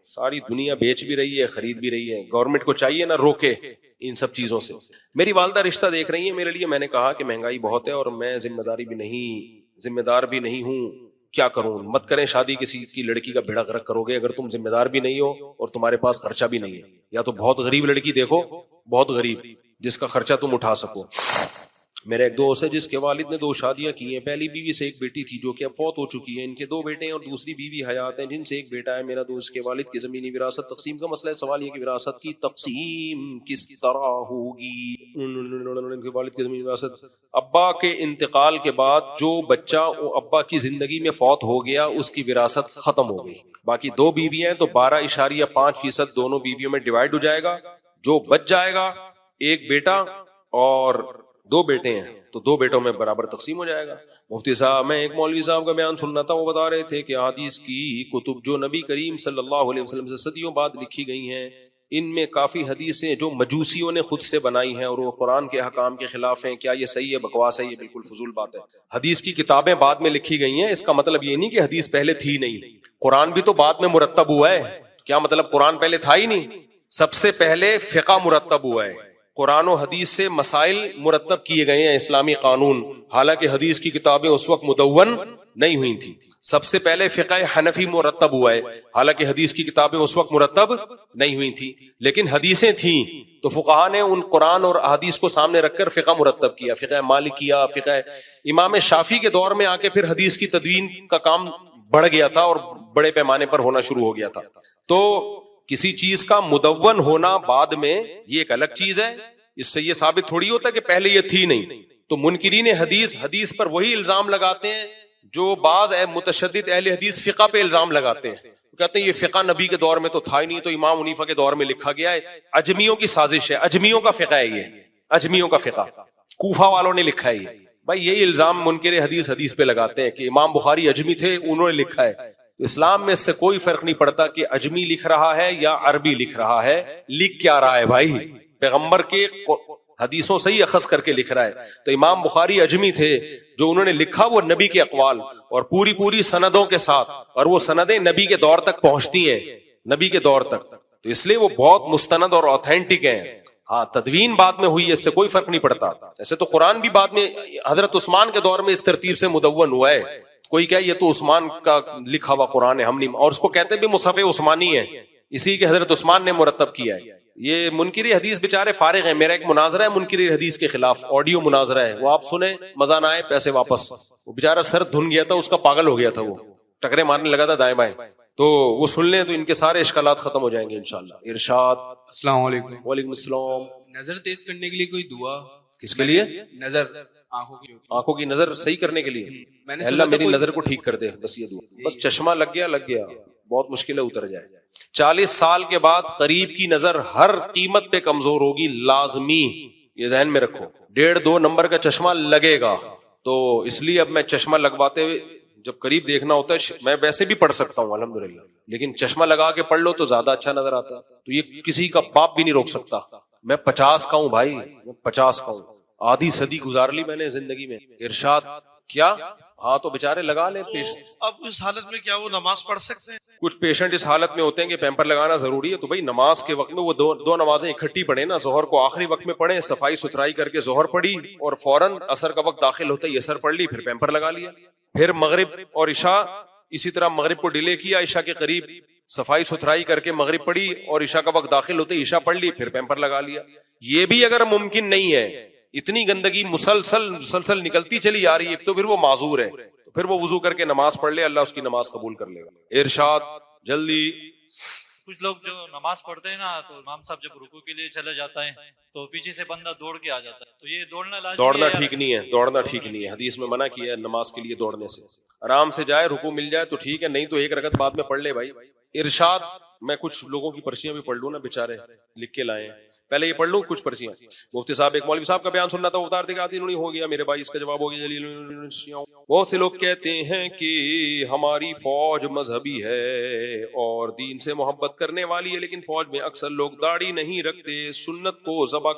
ساری دنیا بیچ بھی رہی ہے, خرید بھی رہی ہے, گورنمنٹ کو چاہیے نا روکے ان سب چیزوں سے. میری والدہ رشتہ دیکھ رہی ہیں میرے لیے, میں نے کہا کہ مہنگائی بہت ہے اور میں ذمہ دار بھی نہیں ہوں, کیا کروں؟ مت کریں شادی کسی کی لڑکی کا بھیڑا غرق کرو گے اگر تم ذمہ دار بھی نہیں ہو اور تمہارے پاس خرچہ بھی نہیں ہے. یا تو بہت غریب لڑکی دیکھو, بہت غریب, جس کا خرچہ تم اٹھا سکو. میرے ایک دوست ہے جس کے والد نے 2 شادیاں کی ہیں, پہلی بیوی سے ایک بیٹی تھی جو کہ اب فوت ہو چکی ہے, ان کے 2 بیٹے ہیں اور دوسری بیوی حیات ہیں جن سے ایک بیٹا ہے. میرا دوست کے والد کی زمینی وراثت تقسیم کا مسئلہ ہے. سوال یہ کہ وراثت کی تقسیم کس طرح ہوگی؟ ان کے والد کی زمینی وراثت, ابا کے انتقال کے بعد جو بچہ ابا کی زندگی میں فوت ہو گیا اس کی وراثت ختم ہو گئی. باقی 2 بیویاں ہیں تو 12.5% دونوں بیویوں میں ڈیوائڈ ہو جائے گا. جو بچ جائے گا, ایک بیٹا اور 2 بیٹے ہیں تو 2 بیٹوں میں برابر تقسیم ہو جائے گا. مفتی صاحب میں ایک مولوی صاحب کا بیان سن رہا تھا, وہ بتا رہے تھے کہ حدیث کی کتب جو نبی کریم صلی اللہ علیہ وسلم سے صدیوں بعد لکھی گئی ہیں, ان میں کافی حدیثیں جو مجوسیوں نے خود سے بنائی ہیں اور وہ قرآن کے احکام کے خلاف ہیں. کیا یہ صحیح ہے؟ بکواس ہے, یہ بالکل فضول بات ہے. حدیث کی کتابیں بعد میں لکھی گئی ہیں, اس کا مطلب یہ نہیں کہ حدیث پہلے تھی نہیں. قرآن بھی تو بعد میں مرتب ہوا ہے. کیا مطلب قرآن پہلے تھا ہی نہیں؟ سب سے پہلے فقہ مرتب ہوا ہے. قرآن و حدیث سے مسائل مرتب کیے گئے ہیں, اسلامی قانون, حالانکہ حدیث کی کتابیں اس وقت مدون نہیں ہوئی تھیں. سب سے پہلے فقہ حنفی مرتب ہوا ہے, حالانکہ حدیث کی کتابیں اس وقت مرتب نہیں ہوئی تھی, لیکن حدیثیں تھیں تو فقہا نے ان قرآن اور حدیث کو سامنے رکھ کر فقہ مرتب کیا. فقہ مالکیہ, فقہ امام شافعی کے دور میں آ کے پھر حدیث کی تدوین کا کام بڑھ گیا تھا اور بڑے پیمانے پر ہونا شروع ہو گیا تھا. تو کسی چیز کا مدون ہونا بعد میں یہ ایک الگ چیز ہے, اس سے یہ ثابت تھوڑی ہوتا کہ پہلے یہ تھی نہیں. تو منکرین حدیث پر وہی الزام لگاتے ہیں جو بعض متشدد اہل حدیث فقہ پہ الزام لگاتے ہیں. کہتے ہیں یہ فقہ نبی کے دور میں تو تھا ہی نہیں, تو امام حنیفہ کے دور میں لکھا گیا ہے, اجمیوں کی سازش ہے, اجمیوں کا فقہ ہے یہ, اجمیوں کا فقہ, کوفہ والوں نے لکھا ہے یہ. بھائی یہی الزام منکر حدیث پہ لگاتے ہیں کہ امام بخاری اجمی تھے, انہوں نے لکھا ہے. تو اسلام میں اس سے کوئی فرق نہیں پڑتا کہ اجمی لکھ رہا ہے یا عربی لکھ رہا ہے, لکھ کیا رہا ہے بھائی, پیغمبر کے حدیثوں سے ہی اخذ کر کے لکھ رہا ہے. تو امام بخاری اجمی تھے, جو انہوں نے لکھا وہ نبی کے اقوال اور پوری سندوں کے ساتھ, اور وہ سندیں نبی کے دور تک پہنچتی ہیں, نبی کے دور تک, تو اس لیے وہ بہت مستند اور اوتھینٹک ہیں. ہاں تدوین بعد میں ہوئی ہے, اس سے کوئی فرق نہیں پڑتا. ایسے تو قرآن بھی بعد میں حضرت عثمان کے دور میں اس ترتیب سے مدون ہوا ہے. کوئی کہے یہ تو عثمان کا لکھا ہوا قرآن ہے, ہم نہیں, اور اس کو کہتے بھی مصحف عثمانی ہے, اسی کے حضرت عثمان نے مرتب کیا ہے. یہ منکری حدیث بیچارے فارغ ہیں. میرا ایک مناظرہ ہے منکری حدیث کے خلاف, آڈیو مناظرہ ہے, وہ آپ سنیں, مزہ نہ آئے پیسے واپس. وہ بیچارہ سر دھن گیا تھا, اس کا پاگل ہو گیا تھا, وہ ٹکرے مارنے لگا تھا دائیں بائیں. تو وہ سن لیں تو ان کے سارے اشکالات ختم ہو جائیں گے انشاءاللہ. ارشاد. السلام علیکم. وعلیکم السلام. نظر تیز کرنے کے لیے کوئی دعا؟ کس کے لیے؟ نظر, آنکھوں کی نظر صحیح کرنے کے لیے. اللہ میری نظر کو ٹھیک کر دے, بس یہ دعا. بس چشمہ لگ گیا, بہت مشکل ہے, اتر جائے. 40 سال کے بعد قریب کی نظر ہر قیمت پہ کمزور ہوگی, لازمی, یہ ذہن میں رکھو. 1.5-2 نمبر کا چشمہ لگے گا. تو اس لیے اب میں چشمہ لگواتے ہوئے جب قریب دیکھنا ہوتا ہے, میں ویسے بھی پڑھ سکتا ہوں الحمدللہ, لیکن چشمہ لگا کے پڑھ لو تو زیادہ اچھا نظر آتا ہے. تو یہ کسی کا باپ بھی نہیں روک سکتا. میں 50 کا ہوں بھائی, میں 50 کا ہوں, آدھی صدی گزار لی میں نے زندگی میں. ارشاد. کیا؟ ہاں تو بےچارے لگا لیں. اب اس حالت میں کیا وہ نماز پڑھ سکتے ہیں؟ کچھ پیشنٹ اس حالت میں ہوتے ہیں کہ پیمپر لگانا ضروری ہے, تو بھائی نماز کے وقت میں وہ دو نمازیں اکٹھی پڑھیں نا. ظہر کو آخری وقت میں پڑھیں, صفائی ستھرائی کر کے ظہر پڑھی, اور فوراً عصر کا وقت داخل ہوتا ہے عصر پڑھ لی, پھر پیمپر لگا لیا. پھر مغرب اور عشاء اسی طرح, مغرب کو ڈیلے کیا, عشاء کے قریب صفائی ستھرائی کر کے مغرب پڑھی, اور عشاء کا وقت داخل ہوتے عشاء پڑھ لی, پھر پیمپر لگا لیا. یہ بھی اگر ممکن نہیں ہے, اتنی گندگی مسلسل نکلتی چلی آ رہی ہے, تو پھر وہ معذور ہے. پھر وہ وضو کر کے نماز پڑھ لے, اللہ اس کی نماز قبول کر لے گا. ارشاد. جلدی. کچھ لوگ جو نماز پڑھتے ہیں نا تو امام صاحب جب رکوع کے لیے چلے جاتا ہے تو پیچھے سے بندہ دوڑ کے آ جاتا ہے، تو یہ دوڑنا لازمی دوڑنا ہے یا ٹھیک نہیں ہے، دوڑنا ٹھیک نہیں ہے، حدیث میں منع کیا ہے نماز کے لیے دوڑنے سے. آرام سے جائے، رکوع مل جائے تو ٹھیک ہے، نہیں تو ایک رکعت بعد میں پڑھ لے بھائی. ارشاد میں کچھ لوگوں کی پرچیاں بھی پڑھ لوں نا، بےچارے لکھ کے لائے ہیں، پہلے یہ پڑھ لوں کچھ پرچیاں. مفتی صاحب ایک مولوی صاحب کا بیان سننا تھا، اتار دے گا نہیں ہو گیا میرے بھائی، اس کا جواب ہو گیا. بہت سے لوگ کہتے ہیں کہ ہماری فوج مذہبی ہے اور دین سے محبت کرنے والی ہے، لیکن فوج میں اکثر لوگ داڑھی نہیں رکھتے، سنت کو ذبح